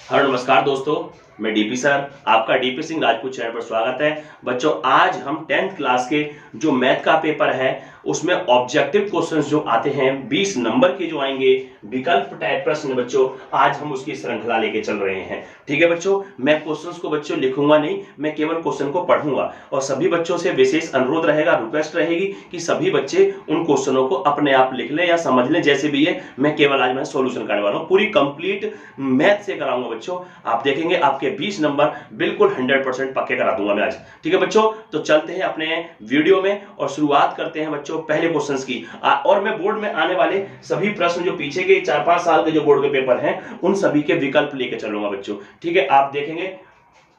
Hello नमस्कार दोस्तों, मैं डीपी सर, आपका डीपी सिंह राजपूत चैनल पर स्वागत है। बच्चों, आज हम 10th क्लास के जो मैथ का पेपर है उसमें ऑब्जेक्टिव क्वेश्चंस जो आते हैं 20 नंबर के जो आएंगे विकल्प टाइप प्रश्न बच्चों, आज हम उसकी श्रृंखला लेके चल रहे हैं। ठीक है बच्चों, मैं क्वेश्चंस को बच्चों लिखूंगा नहीं, मैं केवल क्वेश्चन को पढ़ूंगा और सभी बच्चों से विशेष अनुरोध रहेगा, रिक्वेस्ट रहेगी कि सभी बच्चे उन क्वेश्चनों को अपने आप लिख लें या समझ लें जैसे भी है। मैं केवल आज मैं सॉल्यूशन करने वाला हूं, पूरी कंप्लीट मैथ से कराऊंगा बच्चों। आप देखेंगे आपके 20 नंबर बिल्कुल 100% पक्के करा दूंगा मैं आज। ठीक है बच्चों, तो चलते हैं अपने वीडियो में और शुरुआत करते हैं बच्चों पहले क्वेश्चंस की। और मैं बोर्ड में आने वाले सभी प्रश्न जो पीछे के 4-5 साल के जो बोर्ड के पेपर हैं उन सभी के विकल्प लेके चलूंगा बच्चों। ठीक है, आप देखेंगे।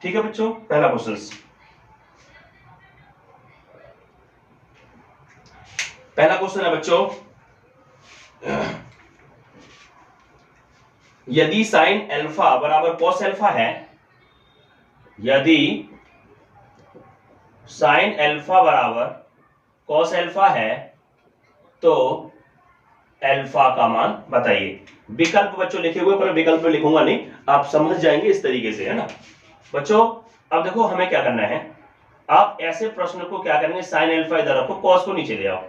ठीक है बच्चों, पहला क्वेश्चन, पहला क्वेश्चन है बच्चों, यदि साइन अल्फा बराबर कॉस अल्फा है, यदि साइन अल्फा बराबर कॉस अल्फा है तो अल्फा का मान बताइए। विकल्प बच्चों लिखे हुए पर विकल्प में लिखूंगा नहीं, आप समझ जाएंगे इस तरीके से, है ना बच्चों। अब देखो हमें क्या करना है, आप ऐसे प्रश्न को क्या करेंगे, साइन अल्फा इधर रखो, कॉस को नीचे ले आओ,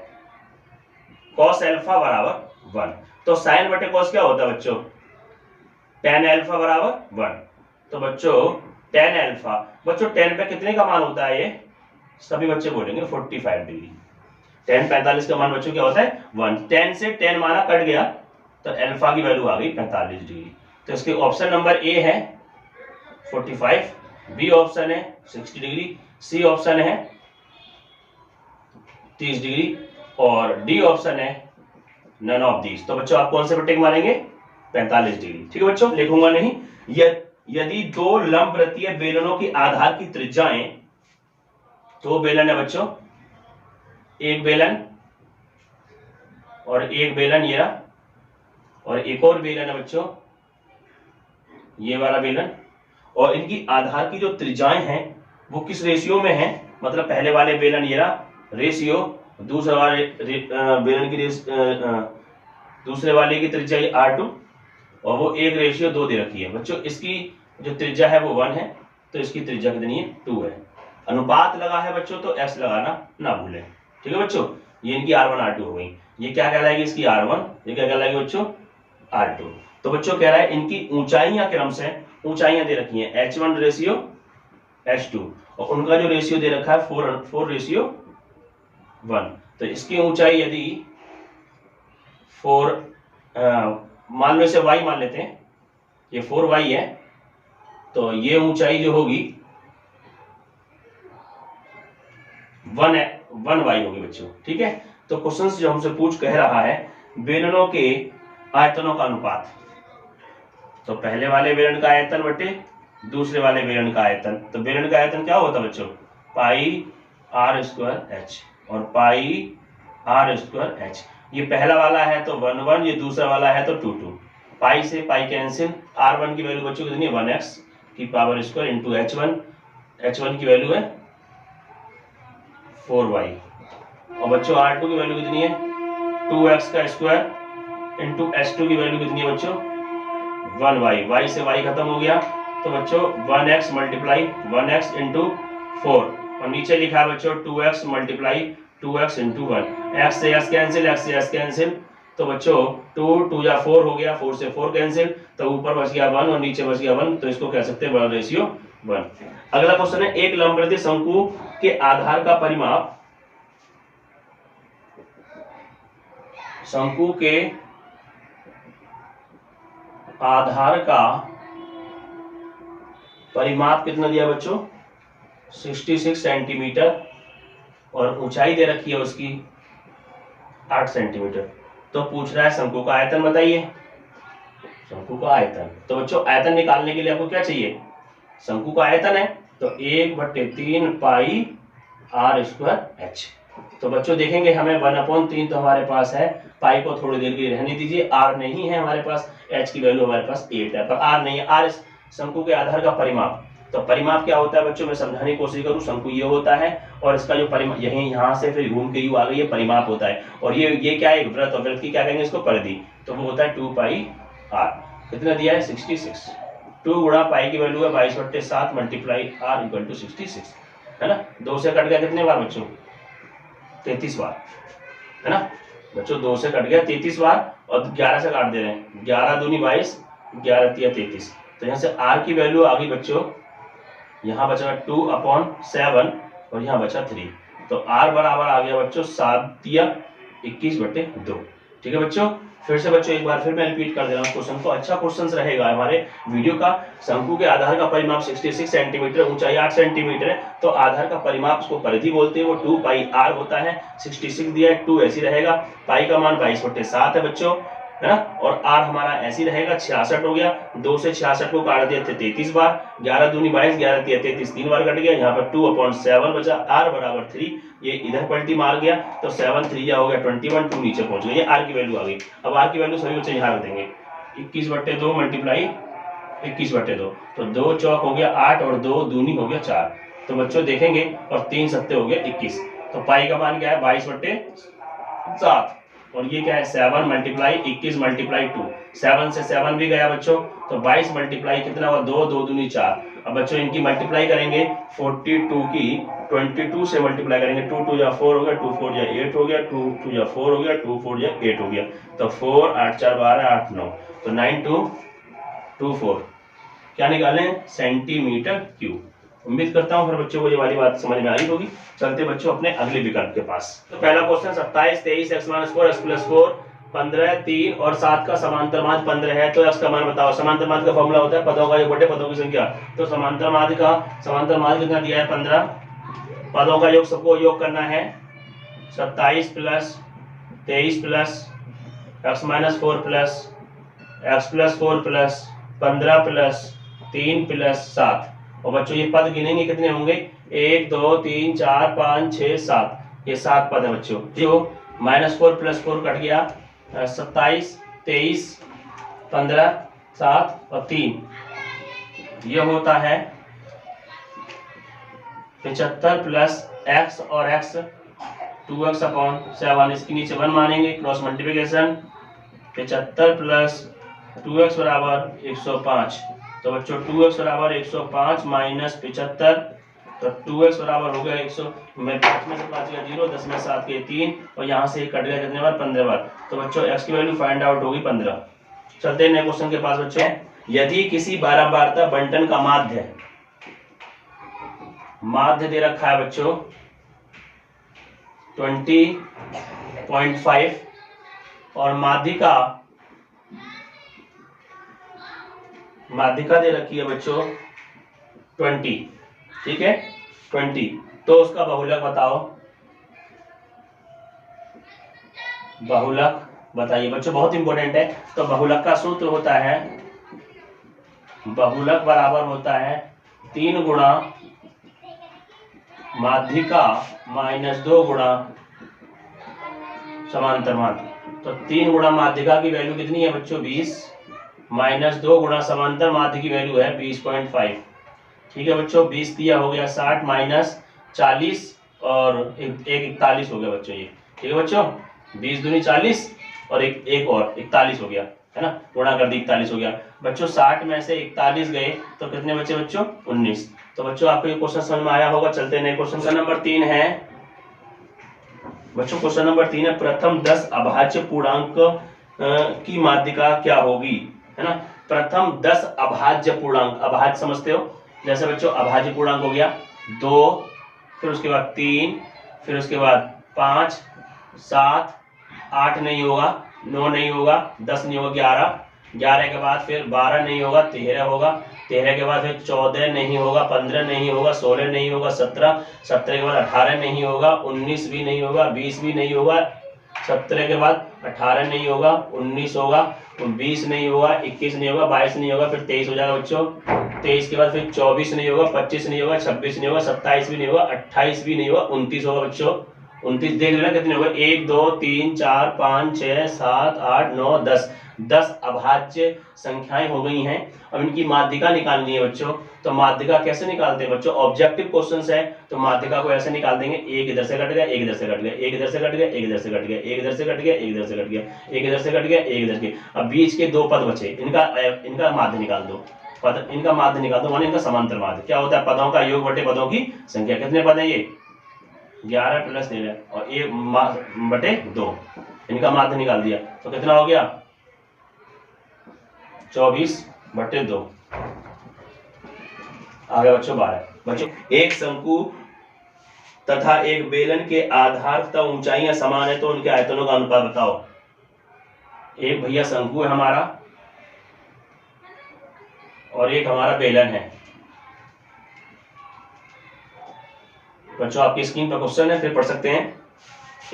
कॉस अल्फा बराबर 1, तो साइन बटे कॉस क्या होता है बच्चों, tan अल्फा बराबर 1। तो बच्चों tan अल्फा, बच्चों tan पे कितने का मान होता है, ये सभी बच्चे बोलेंगे 45 डिग्री। tan 45 का मान बच्चों क्या होता है 1, tan से tan माना कट गया तो अल्फा की वैल्यू आ गई 45 डिग्री। तो इसके ऑप्शन नंबर ए है 45, बी ऑप्शन है 60 डिग्री, सी ऑप्शन है 30 डिग्री और डी ऑप्शन है नन ऑफ दीज। तो बच्चों आप कौन से पर टिक मारेंगे, 45 डिग्री। ठीक है बच्चों, लिखूंगा नहीं। यदि दो लंबवृत्तीय बेलनों की आधार की त्रिज्याएं, दो बेलन है बच्चों, एक बेलन और एक बेलन ये रहा, और एक और बेलन है बच्चों ये वाला बेलन, और इनकी आधार की जो त्रिज्याएं हैं वो किस रेशियो में है, मतलब पहले वाले बेलन ये रहा रेशियो, दूसरे वाले बेलन की दूसरे वाले की त्रिज्या R2 और वो 1:2 दे रखी है बच्चों। इसकी जो त्रिज्या है वो 1 है तो इसकी त्रिज्या कितनी है 2 है। अनुपात लगा है बच्चों तो x लगाना ना भूलें। ठीक है बच्चों, ये इनकी R1 R2 हो गई, ये क्या कहलाएगी इसकी R1, ये क्या कहलाएगी बच्चों R2। तो बच्चों कह रहा है इनकी ऊंचाइयां क्रम से, ऊंचाइयां दे रखी है H1:H2 और उनका जो रेशियो दे रखा है 4:1। तो इसकी ऊंचाई यदि 4 मान लो इसे y मान लेते हैं, ये 4y है तो ये ऊंचाई जो होगी 1y होगी बच्चों। ठीक है, तो क्वेश्चन जो हमसे कह रहा है बेलनों के आयतनों का अनुपात, तो पहले वाले बेलन का आयतन बटे दूसरे वाले बेलन का आयतन, तो बेलन का आयतन क्या होता है बच्चों पाई r²h और पाई r²h। ये पहला वाला है तो 1 ये दूसरा वाला है तो 2 पाई से पाई कैंसिल, r1 की वैल्यू बच्चों कितनी है 1x की पावर स्क्वायर इंटू h1 की वैल्यू है 4y और बच्चों r2 की वैल्यू कितनी है 2x का स्क्वायर इंटू h2 की वैल्यू कितनी है बच्चों 1y, y से y खत्म हो गया तो बच्चों 1x मल्टीप्लाई 1x इंटू 4 और नीचे लिखा है बच्चों 2x multiply 2x into 1, x से s कैंसिल, x से s कैंसिल, तो बच्चों 2 या 4 हो गया, 4 से 4 कैंसिल, तो ऊपर बच गया 1 और नीचे बच गया 1, तो इसको कह सकते हैं 1:1। अगला क्वेश्चन है एक लंबवृत्तीय शंकु के आधार का परिमाप, शंकु के आधार का परिमाप कितना दिया बच्चों 66 सेंटीमीटर और ऊंचाई दे रखी है उसकी 8 सेंटीमीटर। तो पूछ रहा है शंकु का आयतन बताइए, शंकु का आयतन। तो बच्चों आयतन निकालने के लिए आपको क्या चाहिए, शंकु का आयतन है तो 1/3 पाई r²h। तो बच्चों देखेंगे हमें 1/3 तो हमारे पास है, पाई को थोड़ी देर के लिए रहने दीजिए, r नहीं है हमारे पास, h की वैल्यू हमारे पास 8 है पर r नहीं है, r शंकु के आधार का परिमाप। तो परिमाप क्या होता है बच्चों, मैं समझाने की कोशिश करूं, शंकु ये होता है और इसका जो परिमाप यहाँ से फिर घूम के यू आ गई, ये परिमाप होता है और ये क्या है वृत्त, और वृत्त की क्या कहेंगे इसको परिधि, तो वो होता है 2 पाई r। कितना दिया है 66। 2 गुणा पाई की वैल्यू है 22/7 मल्टीप्लाई r इक्वल टू 66, है ना। 2 से कट गया कितने बार बच्चों? 33 बार, है ना बच्चों। 2 से कट गया 33 बार और 11 से काट दे रहे हैं, 11 दूनी 22, 11 तिया 33। तो यहाँ से r की वैल्यू आ गई बच्चों, यहाँ बचा 2/7 और यहाँ बचा 3। तो r बराबर आ गया बच्चों 7 तिया 21/2। ठीक है बच्चों। फिर से बच्चों एक बार फिर मैं रिपीट कर दे रहा हूँ क्वेश्चन को, अच्छा क्वेश्चन रहेगा हमारे वीडियो का। शंकु के आधार का परिमाप 66 सेंटीमीटर, ऊंचाई 8 सेंटीमीटर है, तो आधार का परिमाप उसको परिधि बोलते हैं, वो 2 पाई r होता है। 66 दिया है, 2 ऐसी रहेगा, पाई का मान 22/7 है बच्चों, है ना। और r हमारा ऐसी रहेगा 66 हो गया, 2 से 66 को काट दिया थे 33 बार, 11 दूनी 22, 11 तिया 33, 3 बार कट गया। यहाँ पर 2/7 बचा, r बराबर 3, ये इधर पलटी मार गया तो 7 3 हो गया 21, 2 नीचे पहुंच गया, ये r की वैल्यू आ गई। अब r की वैल्यू सभी बच्चे यहाँ रख देंगे, 21/2 मल्टीप्लाई 21/2, तो 2 चौक हो गया 8 और 2 दूनी हो गया 4। तो बच्चों देखेंगे और 3 सत्ते हो गया 21। तो पाई का मान क्या है 22/7 और ये क्या है 7 मल्टीप्लाई 21 मल्टीप्लाई 2, 7 से 7 भी गया बच्चों, तो 22 मल्टीप्लाई कितना हुआ 2, 2 दूनी 4। अब बच्चों इनकी मल्टीप्लाई करेंगे, 42 की 22 से मल्टीप्लाई करेंगे, 2 2 या 4 हो गया, 2 4 या 8 हो गया, 2 2 या 4 हो गया, 2 4 या 8 हो गया। तो 4 8 4 12 8 9, तो 9 2 2 4 क्या निकालें सेंटीमीटर क्यूब। उम्मीद करता हूं फिर बच्चों को ये वाली बात समझ में आई होगी। चलते बच्चों अपने अगले विकल्प के पास। तो पहला क्वेश्चन 27 23 x - 4 x + 4 15 3 और 7 का समांतर माध्य 15 है, तो x का मान बताओ। समांतर माध्य का फॉर्मूला होता है पदों का योग बटे पदों की संख्या। तो समांतर माध्य कितना दिया है 15, पदों का योग सबको योग करना है 27 + 23 + x - 4 + x + 4 + 15 + 3 + 7। और बच्चों ये पद गिनेंगे कितने होंगे 1 2 3 4 5 6 7, ये 7 पद है बच्चों। जो -4 + 4 कट गया 27 23 15 7 और 3, ये होता है 75 + x और x 2x/7, इसके नीचे 1 मानेंगे, क्रॉस मल्टीप्लिकेशन 75 + 2x = 105। तो बच्चों 2x = 105 - 75, तो 2x बराबर हो गया 100 में 5 में से 5 गया 0, 10 में 7 के 3 और यहाँ से कट गया कितने बार 15 बार। तो बच्चों x की वैल्यू फाइंड आउट होगी 15। चलते हैं नए क्वेश्चन के पास बच्चों। यदि किसी बारंबारता बंटन का माध्य दे रखा है बच्चों 20.5 और माध्यिका दे रखी है बच्चों 20, ठीक है 20, तो उसका बहुलक बताओ। बहुलक बताइए बच्चों, बहुत इंपॉर्टेंट है। तो बहुलक का सूत्र होता है, बहुलक बराबर होता है 3 गुणा माध्यिका - 2 गुणा समांतर माध्य। तो 3 गुणा माध्यिका की वैल्यू कितनी है बच्चों 20, - 2 गुणा समांतर माध्य की वैल्यू है 20.5। ठीक है बच्चों, 20 दिया हो गया 60 - 40 और एक 41 हो गया बच्चों ये। ठीक है बच्चों, 20 दूनी 40 और एक और 41 हो गया, है ना, गुणा कर दी 41 हो गया बच्चों। 60 में से 41 गए तो कितने बचे बच्चों 19। तो बच्चों आपको ये क्वेश्चन समझ में आया होगा। चलते हैं नए क्वेश्चन नंबर 3 है बच्चों। क्वेश्चन नंबर 3 है प्रथम 10 अभाज्य पूर्णांक की माध्यिका क्या होगी, है ना। प्रथम 10 अभाज्य पूर्णांक, अभाज्य समझते हो, जैसे बच्चों अभाज्य पूर्णांक हो गया 2, फिर उसके बाद 3, फिर उसके बाद 5 7 8 नहीं होगा, 9 नहीं होगा, 10 नहीं होगा, 11 के बाद फिर 12 नहीं होगा, 13 होगा, 13 के बाद फिर 14 नहीं होगा, 15 नहीं होगा, 16 नहीं होगा, 17 के बाद 18 नहीं होगा, 19 भी नहीं होगा, 20 भी नहीं होगा, 17 के बाद 18 नहीं होगा, 19 होगा, 20 नहीं होगा, 21 नहीं होगा, 22 नहीं होगा, फिर 23 हो जाएगा बच्चों। 23 के बाद फिर 24 नहीं होगा, 25 नहीं होगा, 26 नहीं होगा, 27 भी नहीं होगा, 28 भी नहीं होगा, 29 होगा बच्चों। 29 देख लेना कितने होगा 1 2 3 4 5 6 7 8 9 10, 10 अभाज्य संख्याएं हो गई हैं। अब इनकी माध्यिका निकालनी है बच्चों। तो माध्यिका कैसे निकालते हैं बच्चों, ऑब्जेक्टिव क्वेश्चंस है, तो माध्यिका को ऐसे निकाल देंगे, एक इधर से कट गया, एक इधर से कट गया, एक इधर से कट गया, एक इधर से कट गया, एक इधर से कट गया, एक इधर से कट गया, एक इधर से कट गया, एक इधर से। अब बीच के 2 पद बचे, इनका माध्य निकाल दो। पद इनका माध्य निकाल दो, माने इनका समांतर माध्य क्या होता है, पदों का योग बटे पदों की संख्या। कितने पद है ये, 11 + 13 और 1/2, इनका माध्य निकाल दिया तो कितना हो गया, 24/2। आ गया बच्चों 12। बच्चों एक शंकु तथा एक बेलन के आधार तथा ऊंचाइयां समान है तो उनके आयतनों का अनुपात बताओ। एक भैया शंकु है हमारा और एक हमारा बेलन है। बच्चों आपकी स्क्रीन पर क्वेश्चन है, फिर पढ़ सकते हैं।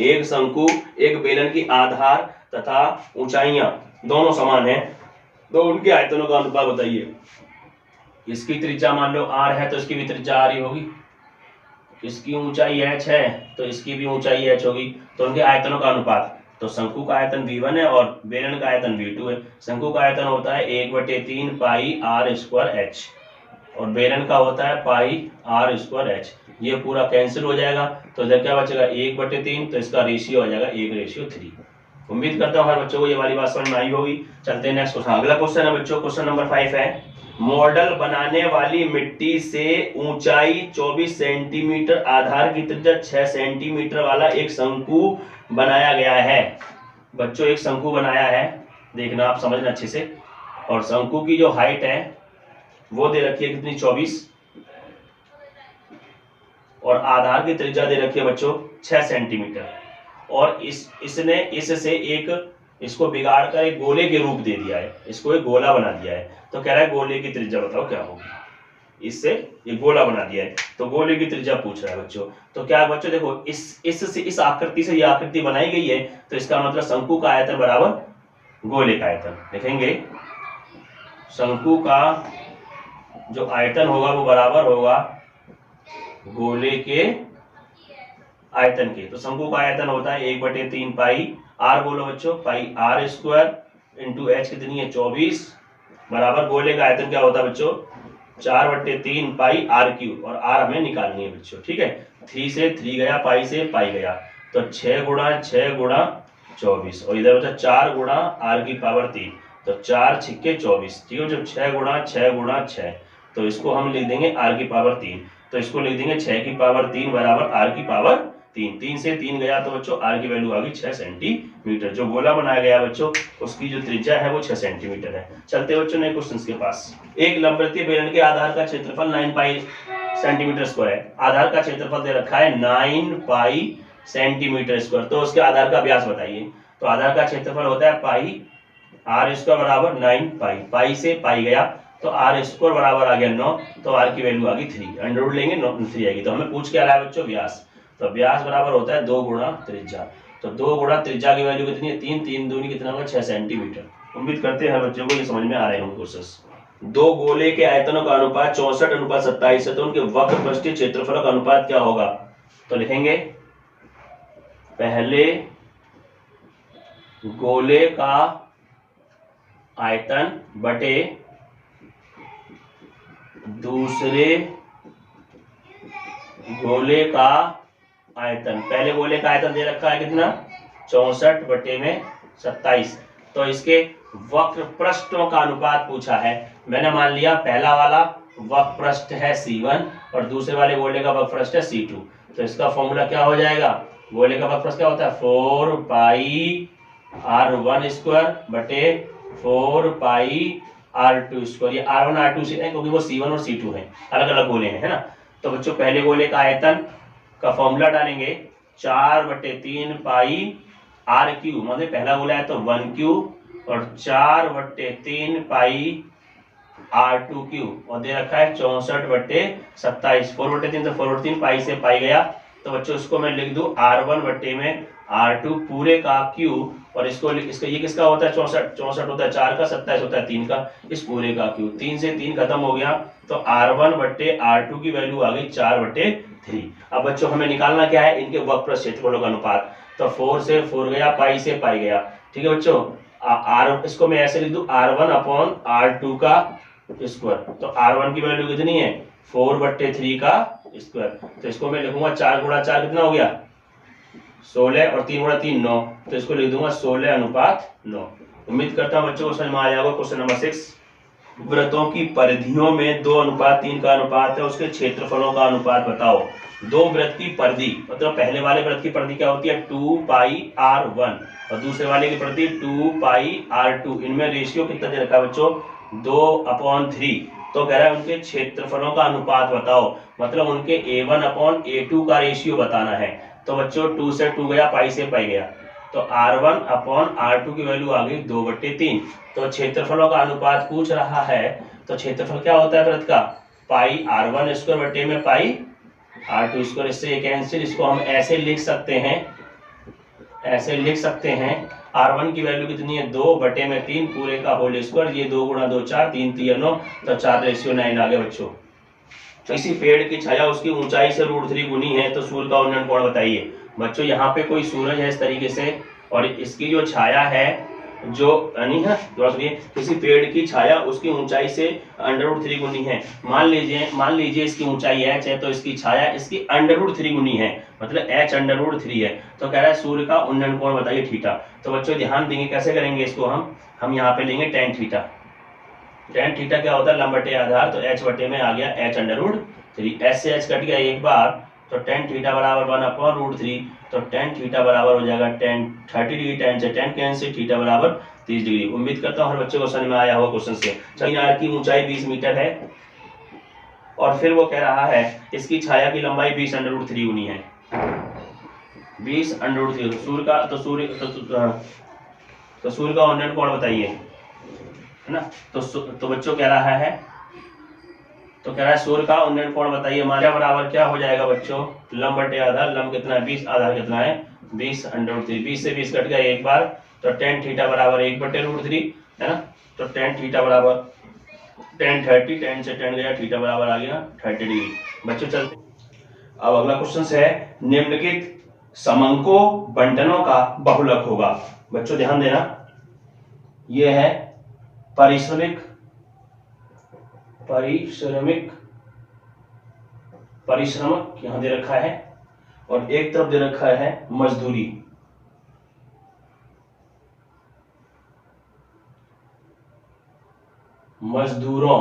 एक शंकु एक बेलन की आधार तथा ऊंचाइयां दोनों समान है तो उनके आयतनों का अनुपात बताइए। इसकी त्रिज्या मान लो r है तो इसकी भी त्रिज्या r ही होगी, इसकी ऊंचाई h है तो इसकी भी ऊंचाई h होगी, तो उनके आयतनों का अनुपात। तो शंकु का आयतन v1 है और बेलन का आयतन v2 है। शंकु का आयतन होता है 1/3 पाई r² h और बेलन का होता है पाई r² h। ये पूरा कैंसिल हो जाएगा तो इधर क्या बचेगा, 1/3, तो इसका रेशियो हो जाएगा 1:3। उम्मीद करता हूँ हर बच्चों को ये वाली बात समझ में आई होगी। चलते हैं नेक्स्ट क्वेश्चन। अगला क्वेश्चन है बच्चों, क्वेश्चन नंबर 5 है, मॉडल बनाने वाली मिट्टी से ऊंचाई 24 सेंटीमीटर, आधार की त्रिज्या 6 सेंटीमीटर वाला एक शंकु बनाया गया है। बच्चों एक शंकु बनाया है, देखना आप समझना अच्छे से। और शंकु की जो हाइट है वो दे रखी है कितनी, 24, और आधार की त्रिज्या दे रखी है बच्चों 6 सेंटीमीटर। और इसने इससे एक इसको बिगाड़ कर एक गोले के रूप दे दिया है, इसको एक गोला बना दिया है। तो कह रहा है गोले की त्रिज्या बताओ क्या होगी। इससे एक गोला बना दिया है तो गोले की त्रिज्या पूछ रहा है बच्चों। तो क्या बच्चों देखो, इस आकृति से यह आकृति बनाई गई है तो इसका मतलब शंकु का आयतन बराबर गोले का आयतन। लिखेंगे शंकु का जो आयतन होगा वो बराबर होगा गोले के आयतन के। तो शंकु का आयतन होता है 1/3 पाई r, बोलो बच्चों, पाई r² इंटू h कितनी है 24, बराबर गोले का आयतन क्या होता है बच्चों 4/3 पाई r³ और r हमें निकालनी है बच्चों। ठीक है, 3 से 3 गया, पाई से पाई गया, तो 6 × 6 × 24 और इधर बचा 4 × r⁻3, तो 4 × 6 = 24। ठीक है, जो 6 × 6 × 6, तो इसको हम लिख देंगे r⁻3, तो इसको लिख देंगे 6⁻3 बराबर r⁻3। 3 से 3 गया तो बच्चों r की वैल्यू आ गई 6 सेंटीमीटर। जो गोला बनाया गया बच्चों उसकी जो त्रिज्या है वो 6 सेंटीमीटर है। चलते बच्चों नए क्वेश्चन के पास। एक लंबवृत्तीय बेलन के आधार का क्षेत्रफल 9 पाई सेंटीमीटर स्क्वायर है। आधार का क्षेत्रफल दे रखा है 9 पाई सेंटीमीटर स्क्वायर, तो उसके आधार का व्यास बताइए। तो आधार का क्षेत्रफल होता है पाई r² बराबर 9 पाई, पाई से पाई गया तो r² बराबर आ गया 9, तो r की वैल्यू आ गई 3, अंडर रूट लेंगे 3 आएगी। तो हमें पूछ क्या रहा है बच्चों, व्यास। तो व्यास बराबर होता है 2 × त्रिज्या, तो 2 × त्रिज्या की वैल्यू कितनी है 3, 3 दूनी कितना होगा 6 सेंटीमीटर। उम्मीद करते हैं बच्चों को ये समझ में आ रहे होंगे क्वेश्चन। दो गोले के आयतनों का अनुपात 64:27 है तो उनके वक्र पृष्ठीय क्षेत्रफल का अनुपात क्या होगा। तो लिखेंगे पहले गोले का आयतन बटे दूसरे गोले का आयतन। पहले गोले का आयतन दे रखा है कितना 64/27, तो इसके वक्र पृष्ठों का अनुपात पूछा है। मैंने मान लिया पहला वाला वक्र पृष्ठ है C1 और दूसरे वाले गोले का वक्र पृष्ठ है C2, तो इसका फॉर्मूला क्या हो जाएगा, गोले का वक्र पृष्ठ क्या होता है 4 पाई r1² बटे 4 पाई r2²। ये r1 r2 से है क्योंकि वो C1 और C2 है, अलग अलग गोले हैं, है ना। तो बच्चों पहले गोले का आयतन का फॉर्मूला डालेंगे 4/3 पाई r³ मतलब पहला गोला है तो 1³ और 4/3 पाई r2³ और दे रखा है 64/27। 4/3 तो 4/3 पाई से पाई गया, तो बच्चों इसको मैं लिख दूं r1/r2 पूरे का क्यू, और इसको ये किसका होता है 64 होता है 4 का, 27 होता है 3 का, इस पूरे का क्यू। 3 से 3 खत्म हो गया तो r1/r2 की वैल्यू आ गई 4/3। अब बच्चों हमें निकालना क्या है, इनके वक्र क्षेत्रफलों का अनुपात। तो 4 से 4 गया, पाई से पाई गया। ठीक है बच्चों, इसको मैं ऐसे लिख दूं r1/r2 का स्क्वायर। तो r1 की वैल्यू कितनी है 4/3 का स्क्वायर, तो इसको मैं लिखूंगा 4 × 4 कितना हो गया 16 और 3 × 3 9, तो इसको लिख दूंगा 16:9। उम्मीद करता हूं बच्चों को समझ में आ जाएगा। Question number 6। वृत्तों की परिधियों में 2:3 का अनुपात है, उसके क्षेत्रफलों का अनुपात बताओ। दो वृत्त की परिधि मतलब पहले वाले वृत्त की परिधि क्या होती है 2πr1 और दूसरे वाले की परिधि 2πr2। इनमें रेशियो कितना दे रखा है बच्चों 2/3। तो कह रहा है उनके क्षेत्रफलों का अनुपात बताओ, मतलब उनके a1/a2 का रेशियो बताना है। तो बच्चों 2 से 2 गया, पाई से पाई गया, तो r1/r2 की वैल्यू आ गई 2/3। तो क्षेत्रफलों का अनुपात पूछ रहा है, तो क्षेत्रफल क्या होता है वृत्त का πr1² बटे में πr2²। इससे ये कैंसिल, इसको हम ऐसे लिख सकते हैं, ऐसे लिख सकते हैं r1 की वैल्यू कितनी है 2/3 पूरे का होल स्क्वायर। ये 2 × 2 4, 3 3 9, तो 4:9 आ गया बच्चों। तो इसी पेड़ की छाया उसकी ऊंचाई से √3 गुनी है, तो सूर्य का उन्नयन कोण बताइए। बच्चों यहाँ पे कोई सूरज है इस तरीके से, और इसकी जो छाया है जो नहीं है किसी पेड़ की छाया उसकी ऊंचाई से √3 गुनी है। मान लीजिए इसकी ऊंचाई h है, तो इसकी छाया इसकी √3 गुनी है, मतलब h√3 है। तो कह रहा है सूर्य का उन्नयन कोण बताइए थीटा। तो बच्चों ध्यान देंगे कैसे करेंगे इसको, हम यहाँ पे लेंगे tan थीटा। tan थीटा क्या होता है लंब बटे आधार, तो h बटे में आ गया h√3। h से h कट गया एक बार, तो tan थीटा बराबर 1/√3। तो tan थीटा बराबर हो जाएगा tan 30 डिग्री, tan से tan कैंसिल, थीटा बराबर 30 डिग्री। उम्मीद करता हूँ हर बच्चे को समझ में आया होगा क्वेश्चन से। मीनार की ऊंचाई 20 मीटर है और फिर वो कह रहा है इसकी छाया की लंबाई 20√3 गुनी है। 20√3 सूर्य का तो सूर्य का उन्नयन कोण बताइए, है ना। तो बच्चों कह रहा है, तो कह रहा है सूर्य का उन्नयन कोण बताइए। हमारे बराबर क्या हो जाएगा बच्चों लंब बटे आधार, लंब कितना है 20, आधार कितना है 20√3। 20 से 20 कट गया एक बार, तो tan थीटा बराबर 1/√3, है ना। तो tan थीटा बराबर tan 30, tan से tan गया, थीटा बराबर आ गया 30 डिग्री। बच्चों चलते अब अगला क्वेश्चन है, निम्नलिखित समंको बंटनों का बहुलक होगा। बच्चों ध्यान देना, यह है परिश्रमिक यहां दे रखा है, और एक तरफ दे रखा है मजदूरी। मजदूरों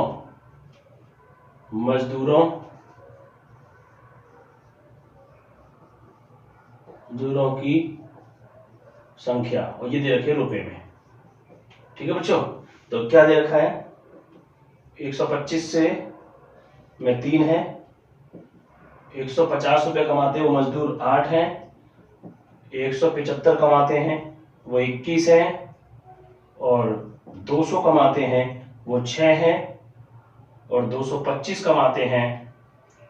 की संख्या, और ये दे रखे रुपए में। ठीक है बच्चों, तो क्या दे रखा है 125 से में 3 है, 150 रुपए कमाते हैं वो मजदूर 8 हैं, 175 कमाते हैं वो 21 हैं, और 200 कमाते हैं वो 6 हैं, और 225 कमाते हैं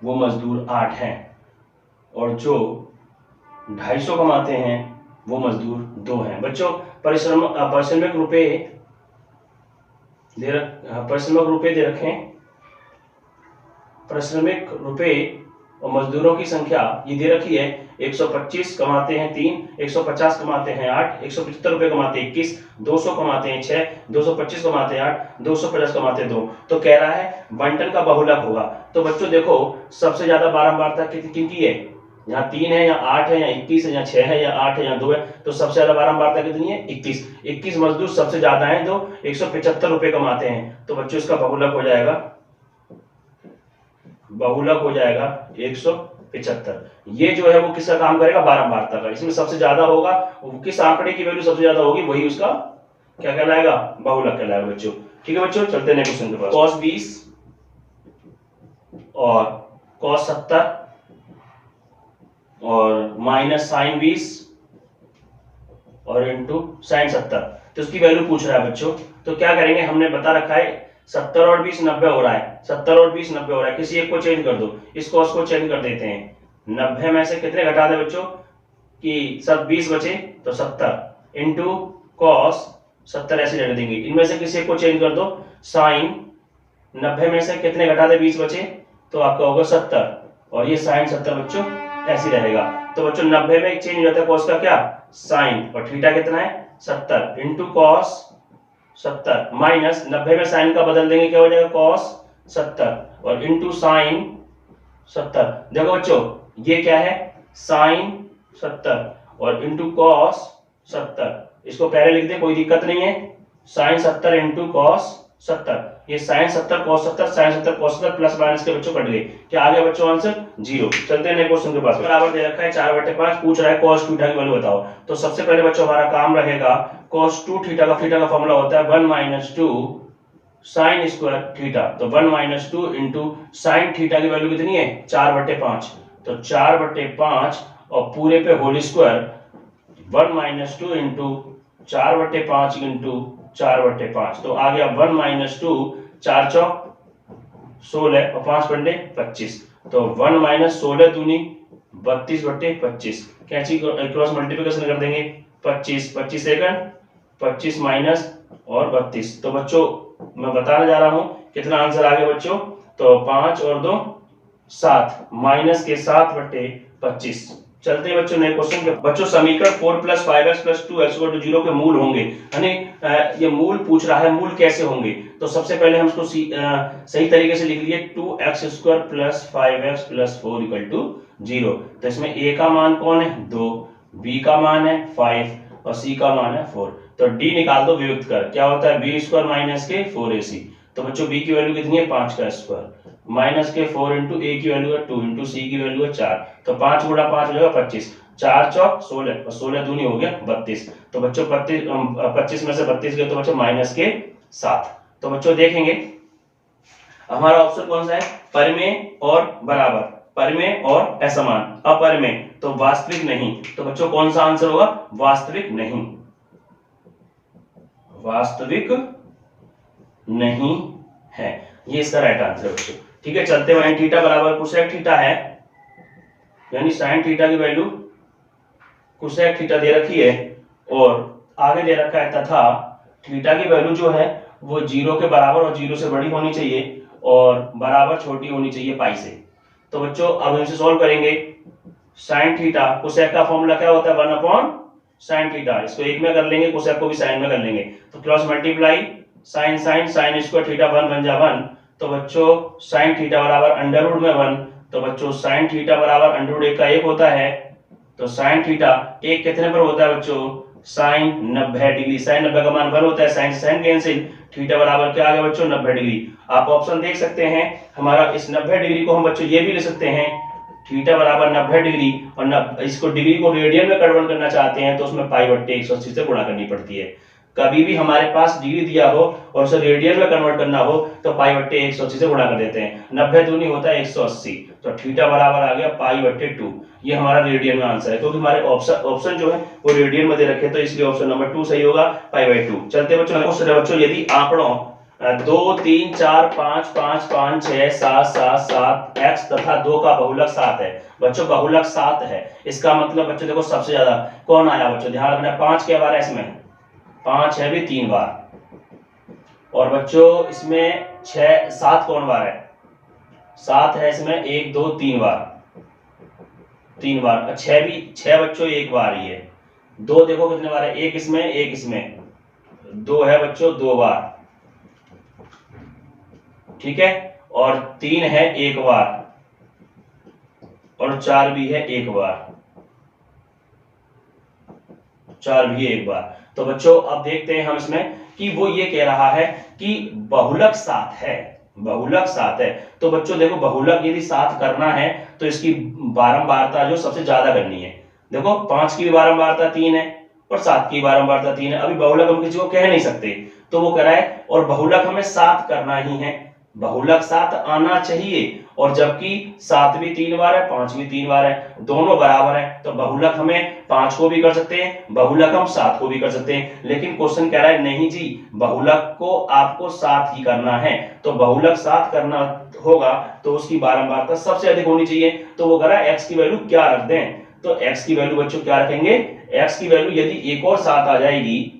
वो मजदूर 8 हैं, और जो 250 कमाते हैं वो मजदूर 2 हैं। बच्चों परिश्रमिक रुपए दे रखें, परिश्रमिक रुपए और मजदूरों की संख्या ये दे रखी है। 125 कमाते हैं 3, 150 कमाते हैं 8, 175 रुपए कमाते हैं 21, 200 कमाते हैं 6, 225 कमाते हैं 8, 250 कमाते हैं 2। तो कह रहा है बंटन का बहुलक होगा। तो बच्चों देखो सबसे ज्यादा बारंबारता किनकी है, यहाँ 3 है या 8 है या 21 है या 6 है या 8 है या 2 है, तो सबसे ज्यादा बारंबारता कितनी है 21 मजदूर सबसे ज्यादा है, जो 175 रुपए कमाते हैं। तो बच्चों इसका बहुलक हो जाएगा 175। ये जो है वो किसका काम करेगा बारंबारता का, इसमें सबसे ज्यादा होगा किस आंकड़े की वैल्यू सबसे ज्यादा होगी वही उसका क्या कहलाएगा बहुलक कहलाएगा बच्चों। ठीक है बच्चों, चलते हैं क्वेश्चन के पास। cos 20 और cos 70 और माइनस sin 20 और इंटू sin 70, तो उसकी वैल्यू पूछ रहा है बच्चों। तो क्या करेंगे, हमने बता रखा है 70 और 20 90 हो रहा है, 70 और 20 90 हो रहा है, किसी एक को चेंज कर दो, इस cos को चेंज कर देते हैं। 90 में से कितने घटा दे बच्चों कि सब 20 बचे, तो 70 इंटू cos 70 ऐसे रख देंगे। इनमें से किसी एक को चेंज कर दो, sin 90 में से कितने घटा दे 20 बचे, तो आपका होगा 70, और ये sin 70 बच्चों ऐसे रहेगा। तो बच्चों 90 में चेंज हो जाता है cos का क्या sin, और थीटा कितना है 70 इंटू cos 70 माइनस 90 में sin का बदल देंगे क्या हो जाएगा cos 70 और इंटू sin 70। देखो बच्चों ये क्या है sin 70 और इंटू cos 70, इसको पहले लिख दे कोई दिक्कत नहीं है, sin 70 इंटू cos 70। ये sin 70 cos 70 sin 70 cos 70 plus minus के बच्चों कट गए। क्या आ गया बच्चों आंसर? 0। चलते हैं नए क्वेश्चन के पास। बराबर दे रखा है 4/5, पूछ रहा है cos 2 थीटा की वैल्यू बताओ। तो सबसे पहले बच्चों हमारा काम रहेगा cos 2 थीटा का फॉर्मूला होता है 1 - 2 sin स्क्वायर थीटा। तो 1 - 2 इंटू साइन थीटा की वैल्यू कितनी है? 4/5। तो 4/5 और पूरे पे होल स्क्वायर 1 - 2 इंटू 4/5 इंटू 4/5। तो आ गया 1 - 2 4 चौक 16 और 5 पंडे 25। तो 1 - 16 दूनी 32/25। कैंची क्रॉस मल्टीप्लिकेशन कर देंगे 25 25 सेकंड 25 माइनस और 32। तो बच्चों मैं बताने जा रहा हूं कितना आंसर आ गया बच्चों। तो 5 और 2 7 माइनस के 7/25। चलते हैं बच्चों नए क्वेश्चन के। बच्चों समीकरण 4 + 5x + 2x = 0 के मूल होंगे, यानी ये मूल पूछ रहा है, मूल कैसे होंगे। तो सबसे पहले हम इसको सही तरीके से लिख लिए 2x² + 5x + 4 = 0। तो इसमें a का मान कौन है? 2, b का मान है 5 और c का मान है 4। तो d निकाल दो वियुक्त कर, क्या होता है b² - के 4ac। तो बच्चों b की वैल्यू कितनी है? 5 का स्क्वायर माइनस के 4 इंटू a की वैल्यू है 2 इंटू c की वैल्यू है 4। तो 5 × 5 हो जाएगा 25, 4 चौक 16 और 16 दूनी हो गया 32। तो बच्चों 25 में से 32 गए तो बच्चों माइनस के 7। तो बच्चों देखेंगे हमारा ऑप्शन कौन सा है? परिमेय और बराबर, परिमेय और असमान, अपरिमेय तो वास्तविक नहीं। तो बच्चों कौन सा आंसर होगा? वास्तविक नहीं, वास्तविक नहीं है, ये इसका राइट आंसर है बच्चों। ठीक है, चलते हुए थीटा बराबर कोसेक थीटा है, यानी साइन थीटा की वैल्यू कोसेक थीटा दे रखी है और आगे दे रखा है तथा थीटा की वैल्यू जो है वो 0 के बराबर और 0 से बड़ी होनी चाहिए और बराबर छोटी होनी चाहिए पाई से। तो बच्चों अब इसे सॉल्व करेंगे। साइन थीटा कोसेक का फॉर्मूला क्या होता है? 1/sin theta. इसको एक में कर लेंगे, कोसेक को भी साइन में कर लेंगे। तो cross multiply sine sine square theta 1 बन जा 1। तो बच्चों साइन थीटा बराबर अंडर रूट में 1। तो बच्चों साइन थीटा बराबर अंडर रूट 1 का 1 होता है। तो साइन थीटा 1 कितने पर होता है बच्चों? Sign 90 degree. साइन 90 का मान 1 होता है, साइन से साइन कैंसिल, थीटा बराबर क्या आ गया बच्चों? 90 डिग्री। आप ऑप्शन देख सकते हैं हमारा, इस 90 डिग्री को हम बच्चों ये भी ले सकते हैं थीटा बराबर 90 डिग्री और इसको डिग्री को रेडियन में कन्वर्ट करना चाहते हैं तो उसमें पाई/180 से गुणा करनी पड़ती है। कभी भी हमारे पास डिग्री दिया हो और उसे रेडियन में कन्वर्ट करना हो तो पाई/180 से गुणा कर देते हैं। 90 दूनी होता है 180। तो थीटा बराबर आ गया पाई/2। ये हमारा रेडियन में आंसर है, क्योंकि हमारे ऑप्शन जो है वो रेडियन में दे रखे, तो इसलिए ऑप्शन नंबर 2 सही होगा, पाई/2। चलते बच्चों क्वेश्चन है बच्चों, यदि आंकड़ों 2 3 4 5 5 5 6 7 7 7 x तथा 2 का बहुलक 7 है। बच्चों बहुलक 7 है, इसका मतलब बच्चों देखो सबसे ज्यादा कौन आया बच्चों? ध्यान रखना 5 के बार है, इसमें 5 है भी 3 बार। और बच्चों इसमें 6 7 कौन बार है? 7 है इसमें 1 2 3 बार, 3 बार। 6 भी 6 बच्चों 1 बार ही है। 2 देखो कितने बार है? 1 इसमें 1 इसमें, 2 है बच्चों 2 बार, ठीक है। और 3 है 1 बार और 4 भी है 1 बार, 4 भी 1 बार। तो बच्चों अब देखते हैं हम इसमें कि वो ये कह रहा है कि बहुलक 7 है, बहुलक 7 है। तो बच्चों देखो बहुलक यदि 7 करना है तो इसकी बारंबारता जो सबसे ज्यादा करनी है। देखो 5 की भी बारंबारता 3 है और 7 की बारंबारता 3 है। अभी बहुलक हम किसी को कह नहीं सकते, तो वो कह रहा है और बहुलक हमें 7 करना ही है, बहुलक 7 आना चाहिए। और जबकि 7 भी 3 बार है 5 भी 3 बार है, दोनों बराबर है, तो बहुलक हमें 5 को भी कर सकते हैं, बहुलक हम 7 को भी कर सकते हैं। लेकिन क्वेश्चन कह रहा है नहीं जी, बहुलक को आपको 7 ही करना है। तो बहुलक 7 करना होगा तो उसकी बारंबारता सबसे अधिक होनी चाहिए। तो वो कह रहा है एक्स की वैल्यू क्या रख दें? तो एक्स की वैल्यू बच्चों क्या रखेंगे? एक्स की वैल्यू यदि एक और 7 आ जाएगी,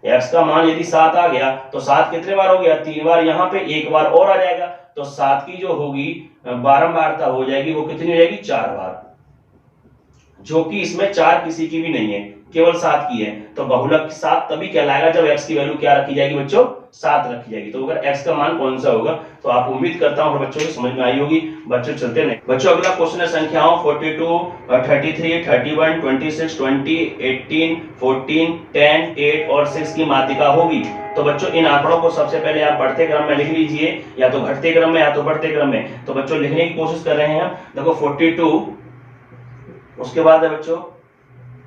x का मान यदि 7 आ गया तो 7 कितने बार हो गया? 3 बार, यहाँ पे 1 बार और आ जाएगा। तो 7 की जो होगी बारंबारता हो जाएगी वो कितनी हो जाएगी? 4 बार, जो कि इसमें 4 किसी की भी नहीं है, केवल 7 की है। तो बहुलक 7 तभी कहलाएगा जब x की वैल्यू क्या रखी जाएगी बच्चों? 7 रखी जाएगी। तो अगर x का मान कौन सा होगा, तो आप उम्मीद करता हूं बच्चों को समझ में आई होगी। बच्चों चलते नहीं बच्चों, अगला क्वेश्चन है संख्याओं 42, 33, 31, 26, 20, 18, 14, 10, 8 और 6 की माध्यिका होगी। तो बच्चों इन आंकड़ों को सबसे पहले आप बढ़ते क्रम में लिख लीजिए, या तो घटते क्रम में या तो बढ़ते क्रम में। तो बच्चों लिखने की कोशिश कर रहे हैं हम। देखो 42, उसके बाद है बच्चों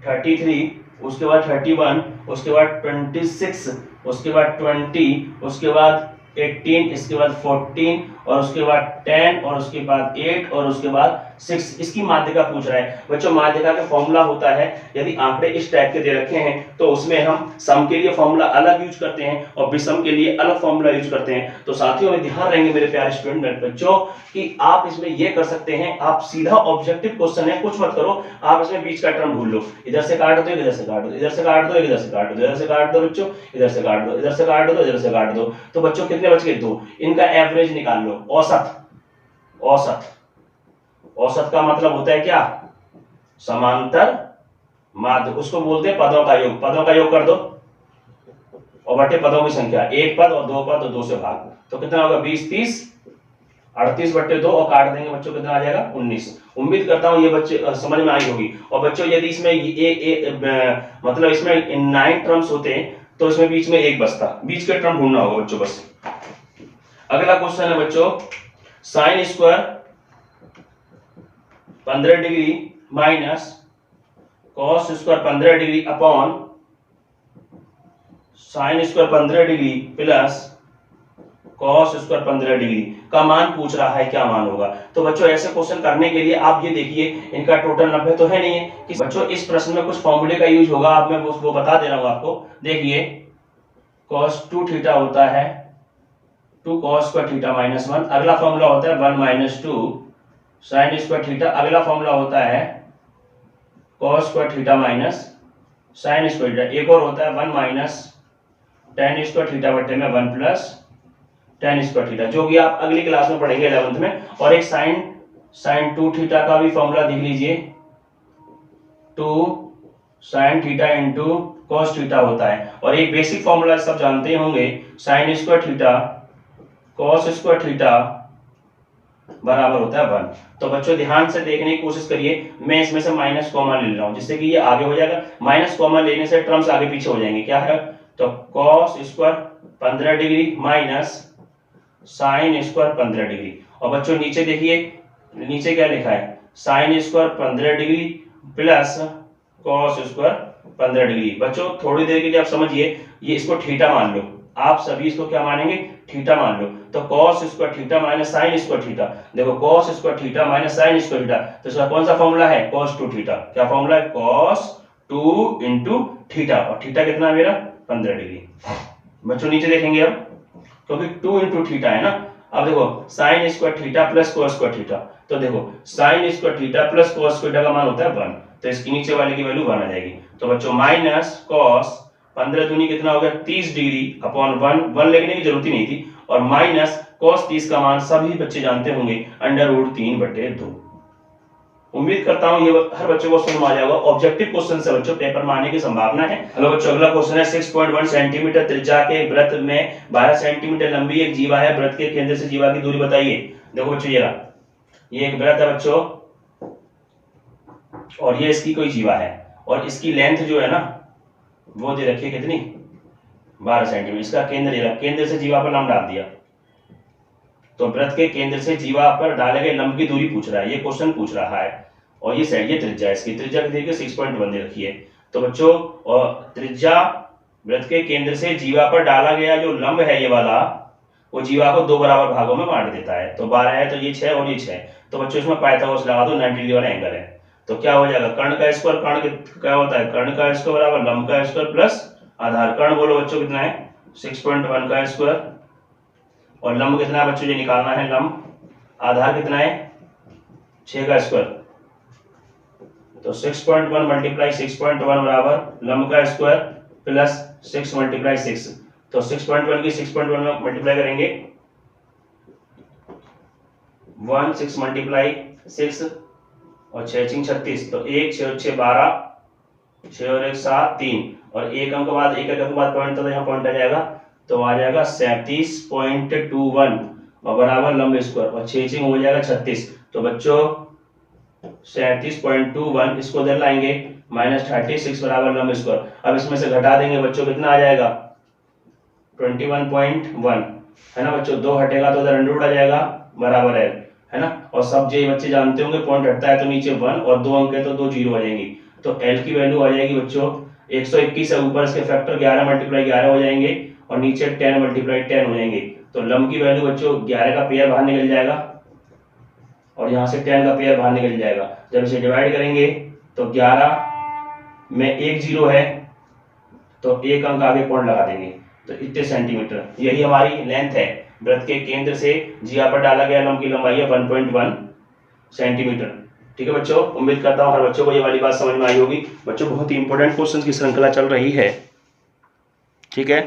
33, उसके बाद 31, उसके बाद 26, उसके बाद 20, उसके बाद 18, इसके बाद 14 और उसके बाद 10 और उसके बाद 8 और उसके बाद 6। इसकी माध्यिका पूछ रहा है। बच्चों माध्यिका का फॉर्मूला होता है, यदि आंकड़े इस टाइप के दे रखे हैं तो उसमें हम सम के लिए फॉर्मूला अलग यूज करते हैं और विषम के लिए अलग फॉर्मूला यूज करते हैं। तो साथियों में ध्यान रहेंगे मेरे प्यारे स्टूडेंट बच्चों कि आप इसमें ये कर सकते हैं, आप सीधा ऑब्जेक्टिव क्वेश्चन है, कुछ मत करो, आप इसमें बीच का टर्म भूल लो। इधर से काट दो, इधर से काट दो, इधर से काट दो, इधर से काट दो, इधर से काट दो बच्चों, इधर से काट दो, इधर से काट दो, इधर से काट दो। तो बच्चों कितने बच गए? 2। इनका एवरेज निकाल लो, औसत। औसत औसत का मतलब होता है क्या? समांतर माध्य, उसको बोलते हैं पदों का योग। पदों का योग कर दो और बटे पदों की संख्या, एक पद और दो पद और 2 से भाग, तो कितना होगा? 20, 30, 38 बटे 2 और काट देंगे बच्चों, कितना आ जाएगा? 19। उम्मीद करता हूं ये बच्चे समझ में आई होगी। और बच्चों यदि इसमें मतलब इसमें 9 टर्म्स होते हैं तो इसमें बीच में एक बचता, बीच का टर्म ढूंढना होगा बच्चों बस। अगला क्वेश्चन है बच्चों sine square 15 degree minus cos square 15 degree upon sine square 15 degree plus cos square 15 degree का मान पूछ रहा है, क्या मान होगा? तो बच्चों ऐसे क्वेश्चन करने के लिए आप ये देखिए, इनका टोटल 90 तो है नहीं है कि बच्चों इस प्रश्न में कुछ फॉर्मूले का यूज होगा। आप मैं वो बता दे रहा हूं आपको। देखिए cos 2 थीटा होता है 2 cos स्क्वायर थीटा माइनस 1। अगला फॉर्मूला होता है 1 माइनस 2 साइन स्क्वायर थीटा। अगला फॉर्मूला होता है cos square theta minus sign square theta. एक और होता है 1 माइनस tan स्क्वायर थीटा बटे में 1 प्लस tan स्क्वायर थीटा, जो कि आप अगली क्लास में पढ़ेंगे 11th में। और एक साइन 2 थीटा का भी फॉर्मूला देख लीजिए, 2 sine theta into cos theta होता है। और एक बेसिक फॉर्मूला सब जानते होंगे, sign square theta cos square theta बराबर होता है 1। तो बच्चों ध्यान से देखने की कोशिश करिए, मैं इसमें से माइनस कॉमन ले रहा हूं जिससे कि ये आगे हो जाएगा। माइनस कॉमन लेने से टर्म्स आगे पीछे हो जाएंगे। क्या है? तो cos square 15 degree minus sine square 15 degree. और बच्चों नीचे देखिए, नीचे क्या लिखा है? Sine square 15 degree plus cos square 15 degree. बच्चों थोड़ी देर के लिए आप समझिए, ये इसको थीटा मान लो, आप सभी इसको क्या मानेंगे? थीटा मान लो। तो cos square theta minus sign square theta, देखो cos square theta minus sign square theta, तो इसका कौन सा फॉर्मूला है? cos 2 theta. क्या फॉर्मूला है? cos 2 इंटू थीटा, और थीटा कितना है मेरा? 15 डिग्री। बच्चों नीचे देखेंगे अब, क्योंकि 2 इंटू थीटा है ना। अब देखो sign square theta plus cos square theta, तो देखो sign square theta plus cos square theta का मान होता है 1, तो इसकी नीचे वाले की वैल्यू 1 आ जाएगी। तो बच्चों माइनस cos 15 दूनी कितना हो गया? 30 डिग्री अपॉन 1 लिखने की जरूरत ही नहीं थी, और माइनस cos 30 का मान सभी बच्चे जानते होंगे √3/2। उम्मीद करता हूं ये हर बच्चे को समझ में आ जाएगा। ऑब्जेक्टिव क्वेश्चन से बच्चों पेपर में आने की संभावना है। हेलो बच्चों, अगला क्वेश्चन है 6.1 सेंटीमीटर त्रिज्या के वृत्त में 12 सेंटीमीटर लंबी एक जीवा है, वृत्त के केंद्र से जीवा की दूरी बताइए। देखो बच्चों ये एक वृत्त है बच्चों, और ये इसकी कोई जीवा है, और इसकी लेंथ जो है ना वो दे रखी है कितनी? 12 सेंटीमीटर। इसका केंद्र दे रखा, केंद्र से जीवा पर लंब डाल दिया, तो वृत्त के केंद्र से जीवा पर डाले गए लंब की दूरी पूछ रहा है, ये क्वेश्चन पूछ रहा है। और ये त्रिज्या है, इसकी त्रिज्या कितनी है? 6.1 दे रखी है। तो बच्चों और त्रिज्या वृत्त के केंद्र से जीवा पर डाला गया जो लंब है ये वाला, वो जीवा को 2 बराबर भागों में बांट देता है। तो 12 है तो ये 6 और ये 6। तो बच्चों इसमें पाइथागोरस लगा दो, 90 डिग्री वाला एंगल है। तो क्या हो जाएगा? कर्ण का स्क्वायर, कर्ण क्या होता है? कर्ण का स्क्वायर बराबर लंब का स्क्वायर प्लस आधार। कर्ण बोलो बच्चों कितना है? 6.1 का स्क्वायर, और लंब कितना है बच्चों? ये निकालना है लंब। आधार कितना है? 6 का स्क्वायर, तो 6.1 मल्टीप्लाई 6.1 बराबर लंब का स्क्वायर प्लस 6 मल्टीप्लाई 6। तो 6.1 की 6.1 में मल्टीप्लाई करेंगे, 1 6 मल्टीप्लाई 6 और 6 6 36, तो 1 6 6 12, 6 और 1 7 3, और एक अंक के बाद पॉइंट, तो यहाँ पॉइंट आ जाएगा। तो आ जाएगा 37.21 और बराबर लंब स्क्वायर और 6 हो जाएगा 36। तो बच्चों 37.21 इसको इधर लाएंगे -36 बराबर लंब स्क्वायर। अब इसमें से घटा देंगे बच्चों, कितना आ जाएगा 21.1 है ना बच्चों। 2 हटेगा तो इधर अंडर आ जाएगा बराबर है ना। और सब जो बच्चे जानते होंगे पॉइंट हटता है तो नीचे 1 और 2 अंक है तो 2 जीरो आ जाएंगी। तो एल की वैल्यू आ जाएगी बच्चों 121 है, ऊपर इसके फैक्टर 11 मल्टीप्लाई 11 हो जाएंगे और नीचे 10 मल्टीप्लाई 10 हो जाएंगे। तो लंब की वैल्यू बच्चों 11 का पेयर बाहर निकल जाएगा और यहाँ से 10 का पेयर बाहर निकल जाएगा। जब इसे डिवाइड करेंगे तो 11 में 1 जीरो है तो 1 अंक आगे पॉइंट लगा देंगे, तो इतने सेंटीमीटर यही हमारी लेंथ है। वृत्त के केंद्र से जिया पर डाला गया लंब की लंबाई है 1.1 सेंटीमीटर। ठीक है बच्चों, उम्मीद करता हूँ हर बच्चों को ये वाली बात समझ में आई होगी। बच्चों बहुत ही इंपॉर्टेंट क्वेश्चन की श्रृंखला चल रही है। ठीक है,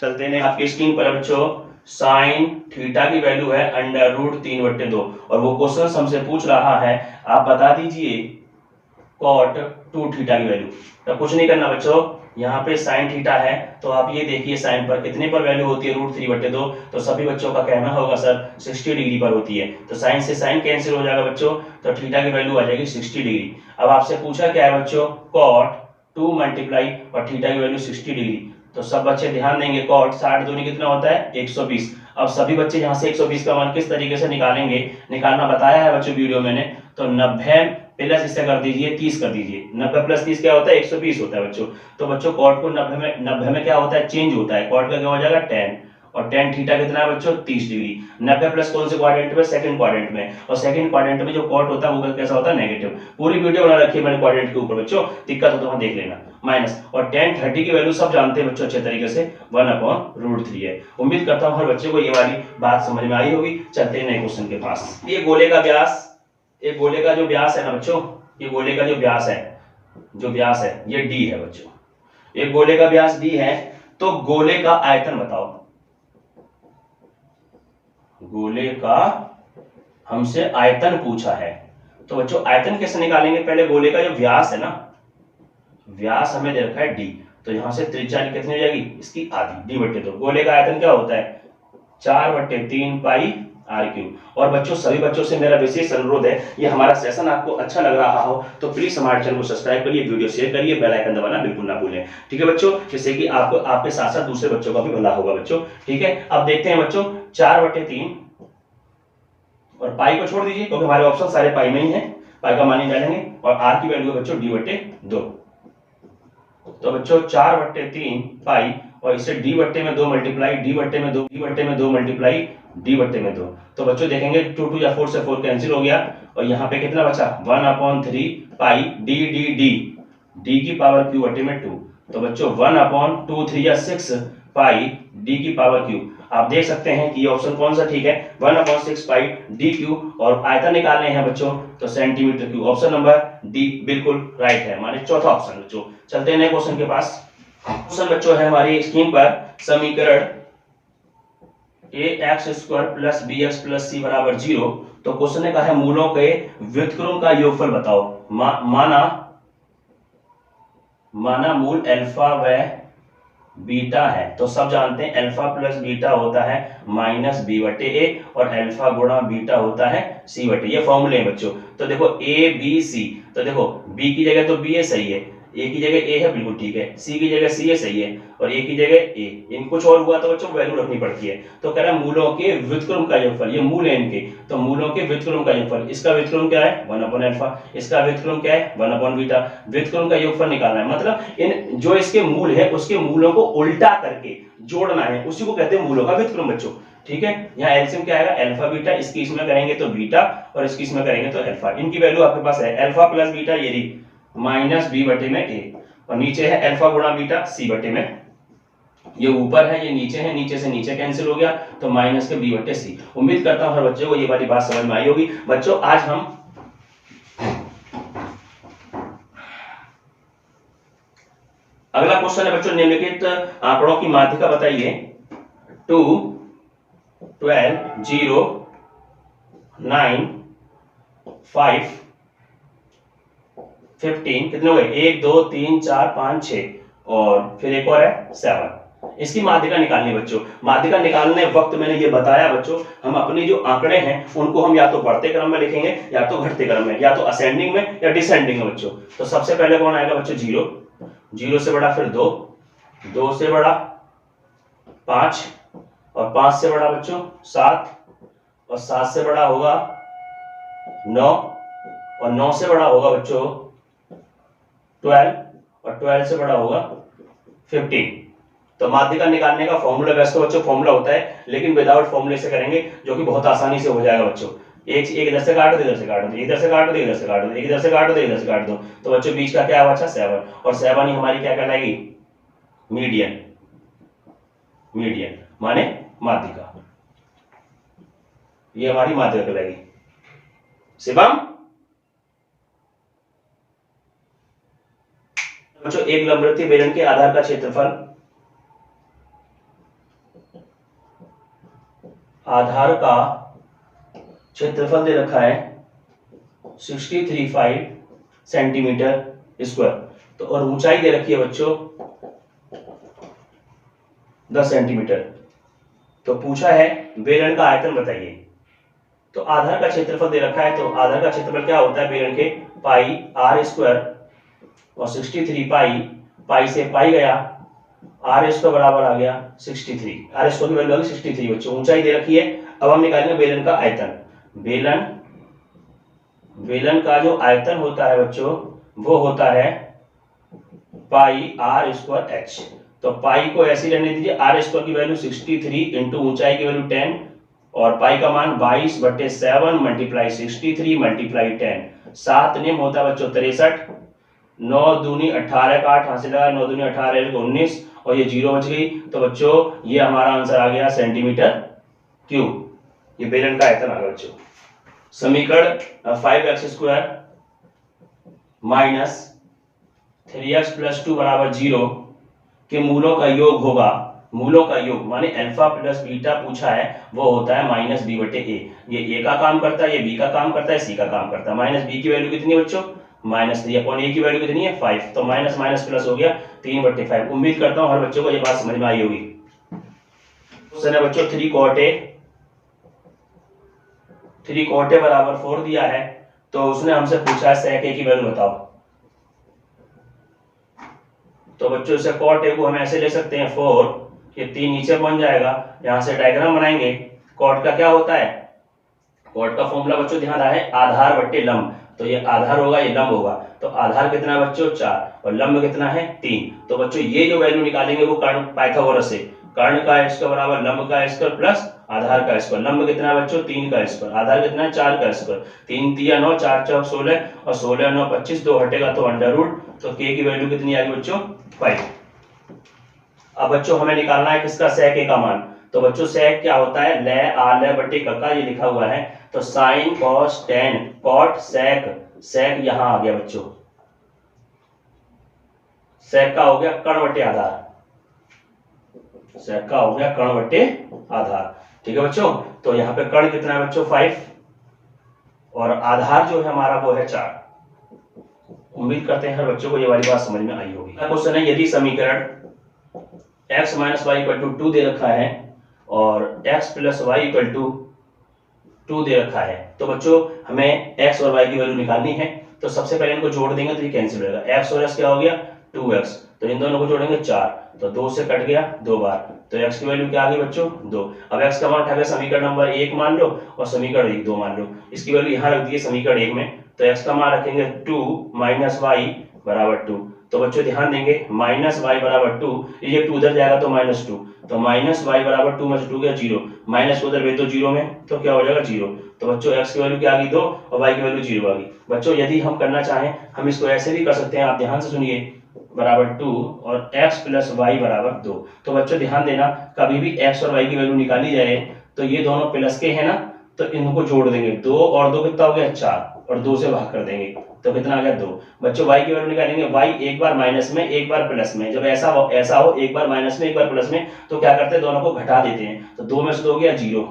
चलते हैं आपकी स्क्रीन पर बच्चों। साइन थीटा की वैल्यू है √3/2 और वो क्वेश्चन हमसे पूछ रहा है आप बता दीजिए कॉट 2 थीटा की वैल्यू। तो कुछ नहीं करना बच्चों, यहाँ पे साइन थीटा है तो आप ये देखिए साइन पर कितने पर वैल्यू होती है √3/2। तो सभी बच्चों का कहना होगा सर 60 डिग्री पर होती है। तो साइन से साइन कैंसिल हो जाएगा बच्चों, तो थीटा की वैल्यू आ जाएगी 60 डिग्री। अब आपसे पूछा क्या है बच्चों, कॉट 2 मल्टीप्लाई और थीटा की वैल्यू 60 डिग्री। तो सब बच्चे ध्यान देंगे, कॉट 60 दूनी कितना होता है 120। अब सभी बच्चे यहाँ से 120 का मान किस तरीके से निकालेंगे, निकालना बताया है बच्चों वीडियो मैंने। तो 90 प्लस इसे कर दीजिए 30 कर दीजिए। 90 प्लस 30 क्या होता है 120 होता है बच्चों। तो बच्चों कॉट को 90 में क्या होता है चेंज होता है, कॉट का क्या हो जाएगा 10 और 10 थीटा कितना है बच्चों 30 डिग्री। 90 प्लस कौन से क्वाड्रेंट में, सेकंड क्वाड्रेंट में, और सेकंड क्वाड्रेंट में जो कॉट होता है वो कैसा होता है नेगेटिव। पूरी वीडियो बना रखी है मैंने क्वाड्रेंट के ऊपर बच्चों, दिक्कत हो तो वहां देख लेना। माइनस और 10 30 की वैल्यू सब जानते हैं बच्चों अच्छे तरीके से 1/√3 है। उम्मीद करता हूं हर बच्चे को ये वाली बात समझ में आई होगी। चलते हैं नए क्वेश्चन के पास। ये गोले का व्यास, एक गोले का जो व्यास है ना बच्चों, ये गोले का जो व्यास है ये d है बच्चों। एक गोले का व्यास d है तो गोले का आयतन बताओ। गोले का हमसे आयतन पूछा है तो बच्चों आयतन कैसे निकालेंगे, पहले गोले का जो व्यास है ना, व्यास हमें दे रखा है d, तो यहां से त्रिज्या कितनी हो जाएगी इसकी आधी, d/2। गोले का आयतन क्या होता है 4/3 पाई r3। और बच्चों सभी बच्चों से मेरा विशेष अनुरोध है, ये हमारा सेशन आपको अच्छा लग रहा हो तो प्लीज हमारे चैनल को सब्सक्राइब करिए, वीडियो शेयर करिए, बेल आइकन दबाना बिल्कुल ना भूलें। ठीक है बच्चों, जिससे कि आपको आपके साथ साथ दूसरे बच्चों का भी भला होगा बच्चों। ठीक है, अब देखते हैं बच्चों 4/3 और पाई को छोड़ दीजिए क्योंकि हमारे ऑप्शन सारे पाई में ही है, पाई का मान ही डालेंगे और r की वैल्यू है बच्चों d/2। तो बच्चों 4/3 पाई और इसे d/2 multiply d/2 multiply d/2। तो बच्चों देखेंगे 2 2 या 4 से 4 कैंसिल हो गया और यहाँ पे कितना बचा 1/3 पाई d की पावर q/2। तो बच्चों 1/2 3 या 6 पाई d की पावर q। आप देख सकते हैं कि ये ऑप्शन कौन सा ठीक है 1/6 पाई dq और आयतन निकालने हैं बच्चों तो centimetre cube. Option number D बिल्कुल राइट है, माने चौथा ऑप्शन बच्चों। चलते हैं नए क्वेश्चन के पास। क्वेश्चन बच्चों है हमारी स्क्रीन पर, समीकरण ax² + bx + c = 0। तो क्वेश्चन ने कहा है मूलों के व्युत्क्रम का योगफल बताओ। माना मूल अल्फा व बीटा है तो सब जानते हैं अल्फा प्लस बीटा होता है -b/a और अल्फा गुणा बीटा होता है c/a। ये फॉर्मूले हैं बच्चों। तो देखो a b c, तो देखो b की जगह तो b सही है, a की जगह a है बिल्कुल ठीक है, c की जगह c है सही है और a की जगह a। इन कुछ और हुआ तो बच्चों वैल्यू रखनी पड़ती है। तो कह रहा है मूलों के व्युत्क्रम का योगफल, ये मूल है इनके, तो मूलों के व्युत्क्रम का योगफल। इसका व्युत्क्रम क्या है 1/अल्फा, इसका व्युत्क्रम क्या है 1/बीटा। व्युत्क्रम का योगफल निकालना है, मतलब इन जो इसके मूल है उसके मूलों को उल्टा करके जोड़ना है, उसी को कहते हैं मूलों का व्युत्क्रम बच्चों। ठीक है, यहाँ एलसीएम क्या आएगा अल्फा बीटा, इसकी इसमें करेंगे तो बीटा और इसकी इसमें करेंगे तो अल्फा। इनकी वैल्यू आपके पास है अल्फा प्लस बीटा ये रही -b/a और नीचे है अल्फा गुणा बीटा c/में। ये ऊपर है ये नीचे है, नीचे से नीचे कैंसिल हो गया तो माइनस के b/c। उम्मीद करता हूं हर बच्चे को ये वाली बात समझ में आई होगी। बच्चों आज हम अगला क्वेश्चन है बच्चों, निम्नलिखित आंकड़ों की माध्यिका बताइए। 2 12 0 9 5 15 कितने हुए 1 2 3 4 5 6 और फिर एक और है 7। इसकी माध्यिका निकालनी बच्चों। माध्यिका निकालने वक्त मैंने ये बताया बच्चों, हम अपने जो आंकड़े हैं उनको हम या तो बढ़ते क्रम में लिखेंगे या तो घटते क्रम में, या तो असेंडिंग में या डिसेंडिंग में बच्चों। तो सबसे पहले कौन आएगा बच्चों? 0, 0 से बड़ा फिर 2, 2 से बड़ा 5, और 5 से बड़ा बच्चों 7, और 7 से बड़ा होगा 9, और 9 से बड़ा होगा बच्चों 12, और 12 से बड़ा होगा 15। तो माध्यिका निकालने का फॉर्मूला वैसे तो बच्चों फॉर्मूला होता है, लेकिन विदाउट फॉर्मूले से करेंगे जो कि बहुत आसानी से हो जाएगा बच्चों। एक इधर से काट दो, इधर से काट दो, इधर से काट दो, इधर से काट दो, इधर से काट दो, इधर से काट दो, तो बच्चों बीच का क्या बचा? 7, और 7 ही हमारी क्या कहलाएगी? मीडियन। मीडियन माने माध्यिका, ये हमारी माध्यिका कहलाएगी। शिवम बच्चों, एक लंबवृत्तीय बेलन के आधार का क्षेत्रफल, आधार का क्षेत्रफल दे रखा है 635 सेंटीमीटर स्क्वायर, तो और ऊंचाई दे रखी है बच्चों 10 सेंटीमीटर। तो पूछा है बेलन का आयतन बताइए। तो आधार का क्षेत्रफल दे रखा है, तो आधार का क्षेत्रफल क्या होता है बेलन के? पाई आर स्क्वायर, और 63 पाई से पाई गया, आर स्क्वायर बराबर आ गया 63, आर स्क्वायर की वैल्यू आ गई 63 बच्चों। ऊंचाई दे रखी है, अब हम निकालेंगे बेलन का आयतन। बेलन का जो आयतन होता है बच्चों वो होता है पाई आर स्क्वायर एच। तो पाई को ऐसे रहने दीजिए, आर स्क्वायर की वैल्यू 63 इंटू ऊंचाई की वैल्यू 10, और पाई का मान 22/7 मल्टीप्लाई 63 मल्टीप्लाई 10, 7 नियम होता है बच्चों 63, 9 दूनी 18 का 8 हासिल लगा, 9 दूनी 18 19, और ये 0 बच गई। तो बच्चों ये हमारा आंसर आ गया सेंटीमीटर क्यूब। ये बेलन का आयतन आ गया बच्चों। समीकरण 5x square minus 3x plus 2 बराबर 0 के मूलों का योग होगा। मूलों का योग माने अल्फा प्लस बीटा पूछा है, वो होता है माइनस बी बटे ए। ये ए का काम करता है, ये बी का काम करता है, सी का काम करता है। माइनस बी की वैल्यू कितनी है बच्चों? -3/a की वैल्यू कितनी है? 5। तो माइनस माइनस प्लस हो गया 3/5। उम्मीद करता हूं हर बच्चों को ये बात समझ में आई होगी। क्वेश्चन है बच्चों 3 cot a बराबर 4 दिया है, तो उसने हमसे पूछा है sec a की वैल्यू बताओ। तो बच्चों इसे cot a को हम ऐसे ले सकते हैं 4, ये 3 नीचे बन जाएगा, यहां से डायग्राम बनाएंगे। cot का क्या होता है? cot का फॉर्मूला बच्चों ध्यान रहा है आधार बट्टे लंब। तो ये आधार होगा, ये लंब होगा। तो आधार कितना है बच्चों? 4, और लंब कितना है? 3। तो बच्चों ये जो वैल्यू निकालेंगे वो कर्ण पाइथागोरस से, कर्ण का स्क्वायर बराबर लंब का स्क्वायर प्लस आधार का स्क्वायर। लंब कितना है बच्चों? 3 का स्क्वायर, आधार कितना है? 4 का स्क्वायर। 3 3 9, 4 4 16, और 16 9 25, 2 हटेगा तो अंडर रूट। तो k की वैल्यू कितनी आ गई बच्चों? 5। अब बच्चों हमें निकालना है किसका? sec a का मान। तो बच्चों sec क्या होता है? ले आ ले बट्टे कका, ये लिखा हुआ है। तो sin cos tan cot sec, sec यहां आ गया बच्चों। sec का हो गया कर्ण बट्टे आधार, sec का हो गया कर्ण बट्टे आधार। ठीक है बच्चों। तो यहाँ पे कर्ण कितना है बच्चों? 5, और आधार जो है हमारा वो है 4। उम्मीद करते हैं हर बच्चों को ये वाली बात समझ में आई होगी। क्वेश्चन है यदि समीकरण x minus y equal to 2 दे रखा है और x plus y equal to 2 दे रखा है, तो बच्चों हमें x और y की वैल्यू निकालनी है। तो सबसे पहले इनको जोड़ देंगे तो ये कैंसिल हो जाएगा। x और s क्या हो गया? 2x। तो इन दोनों को जोड़ेंगे 4, तो 2 से कट गया 2 बार, तो x की वैल्यू क्या आ गई बच्चों? 2। अब x का मान उठा के समीकरण नंबर 1 मान लो और समीकरण 1 2 मान लो। इसकी वैल्यू यहाँ रख दी समीकरण 1 में, तो x का मान रखेंगे 2 माइनस वाई बराबर 2। तो बच्चों ध्यान देंगे माइनस वाई बराबर 2, ये 2 उधर जाएगा तो -2, तो माइनस वाई बराबर 2 में से 2 गया 0, माइनस को उधर भेज दो 0 में, तो क्या हो जाएगा 0। तो बच्चों x की वैल्यू क्या आ गई 2 और y की वैल्यू 0 आ गई। बच्चों यदि हम करना चाहें हम इसको ऐसे भी कर सकते हैं, आप ध्यान से सुनिए, बराबर 2 और x प्लस वाई बराबर 2। तो बच्चों ध्यान देना कभी भी x और y की वैल्यू निकाली जाए तो ये दोनों प्लस के हैं ना, तो इनको जोड़ देंगे। 2 और 2 कितना हो गया? 4, और 2 से भाग कर देंगे तो कितना आ गया? 2। बच्चों y की वैल्यू निकालेंगे, y एक बार माइनस में एक बार प्लस में, जब ऐसा हो एक बार माइनस में एक बार प्लस में, तो क्या करते हैं दोनों को घटा देते हैं। तो 2 में से 2 गया 0,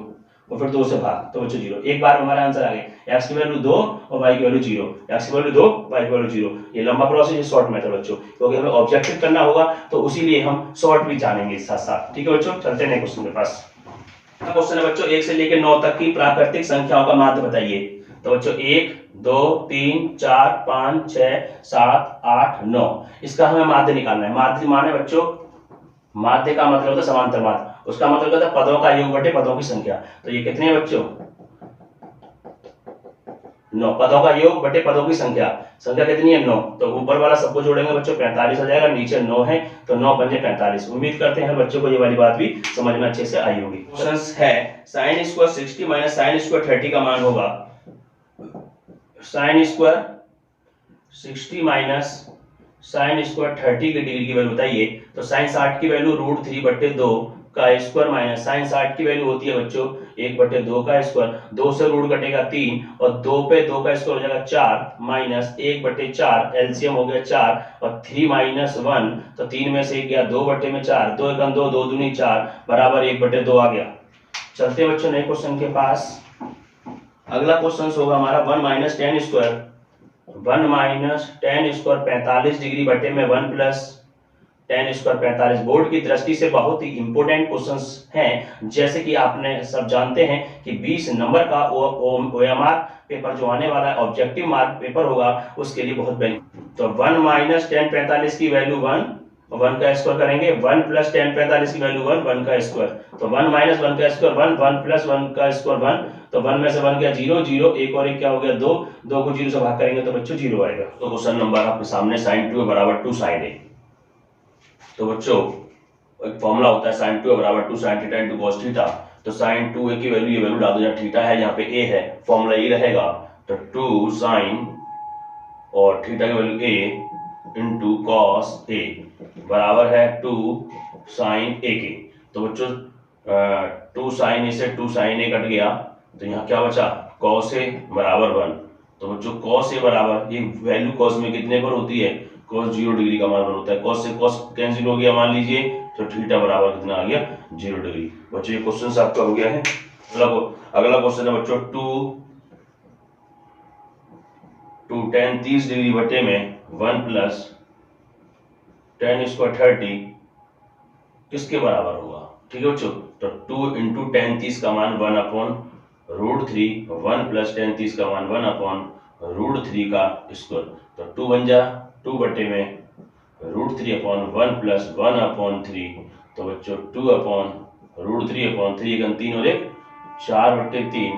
और फिर 2 से भाग, तो बच्चों 0। एक बार हमारा आंसर आ गया, x की वैल्यू 2 और y की वैल्यू 0, x की वैल्यू 2 y की वैल्यू 0। ये लंबा प्रोसेस है, शॉर्ट मेथड बच्चों, क्योंकि हमें ऑब्जेक्टिव करना होगा तो उसीलिए हम शॉर्ट भी जानेंगे साथ साथ। ठीक है बच्चों, चलते हैं क्वेश्चन के पास। क्वेश्चन है बच्चों 1 से लेकर 9 तक की प्राकृतिक संख्याओं का माध्य बताइए। तो बच्चों 1 2 3 4 5 6 7 8 9, इसका हमें माध्य निकालना है। माध्य माने बच्चों, माध्य का मतलब होता है समांतर माध्य, उसका मतलब होता है पदों का योग बटे पदों की संख्या। तो ये कितने हैं बच्चों, 9, पदों का योग बटे पदों की संख्या। संख्या कितनी है 9, तो ऊपर वाला सबको जोड़ेंगे बच्चों 45 आ जाएगा, नीचे 9 है तो 9 पंजे 45। उम्मीद करते हैं बच्चों को ये वाली बात भी समझ में अच्छे से आई होगी। क्वेश्चन है sin square 60 minus sin square 30 का मान होगा। sin square 60 minus sin square 30 की डिग्री की वैल्यू बताइए। तो sin 60 की वैल्यू √3/2 का स्क्वायर माइनस sin 60 की वैल्यू होती है बच्चों 1/2 का स्क्वायर, 2 से रूट कटेगा 3 और 2 पे 2 का स्क्वायर हो जाएगा 4 माइनस 1/4, एलसीएम हो गया 4 और 3 माइनस 1, तो 3 में से 1 गया 2/4, 2 एकम 2, 2 दूनी 4 बराबर 1/2 आ गया। चलते हैं बच्चों नए क्वेश्चन के पास। अगला क्वेश्चन होगा हमारा 1 minus ten square, 1 minus ten square 45 degree बटे में 1 प्लस टेन स्क्वायर 45। बोर्ड की दृष्टि से बहुत ही इंपोर्टेंट क्वेश्चंस हैं। जैसे कि आपने सब जानते हैं कि 20 नंबर का ओएमआर पेपर जो आने वाला है, ऑब्जेक्टिव मार्क पेपर होगा, उसके लिए बहुत बेनिफिट। तो 1 माइनस टेन 45 की वैल्यू 1, 1 का स्क्वायर करेंगे, 1 प्लस टेन 45 की वैल्यू 1, 1 का स्क्वायर, तो 1 माइनस 1 का स्क्वायर 1, 1 प्लस 1 का स्क्वायर 1, तो 1 में से 1 गया 0, 0 एक और एक क्या हो गया 2, 2 को 0 से भाग करेंगे तो बच्चों 0 आएगा। तो क्वेश्चन नंबर आपके सामने sin 2 बराबर 2 sin a। तो बच्चों एक फॉर्मूला होता है sin 2 बराबर 2 sin theta into cos theta. तो sin 2a की वैल्यू ये वैल्यू डाल दो, जहां थीटा है यहाँ पे a है, फॉर्मूला ये रहेगा। तो 2 sin और थीटा की value a into cos a बराबर है 2 sin a के। तो बच्चों 2 sin a से 2 sin a कट गया, तो यहाँ क्या बचा cos a बराबर 1। तो बच्चों cos a बराबर, ये वैल्यू cos में कितने पर होती है, cos 0 डिग्री का मान होता है। cos से cos कैंसिल हो गया मान लीजिए, तो थीटा बराबर कितना आ गया 0 डिग्री। बच्चों ये क्वेश्चन आपका हो गया है। अगला क्वेश्चन है बच्चों 2 tan 30 डिग्री बटे में 1 प्लस tan स्क्वायर 30 किसके बराबर होगा। ठीक है बच्चों, तो 2 इंटू tan 30 का मान 1/√3, 1 प्लस tan 30 का मान 1/√3 का स्क्वायर, तो 2 बन जा 2 बटे में √3/1 प्लस 1/3। तो बच्चों 2/√3/3 3 और 1 4/3,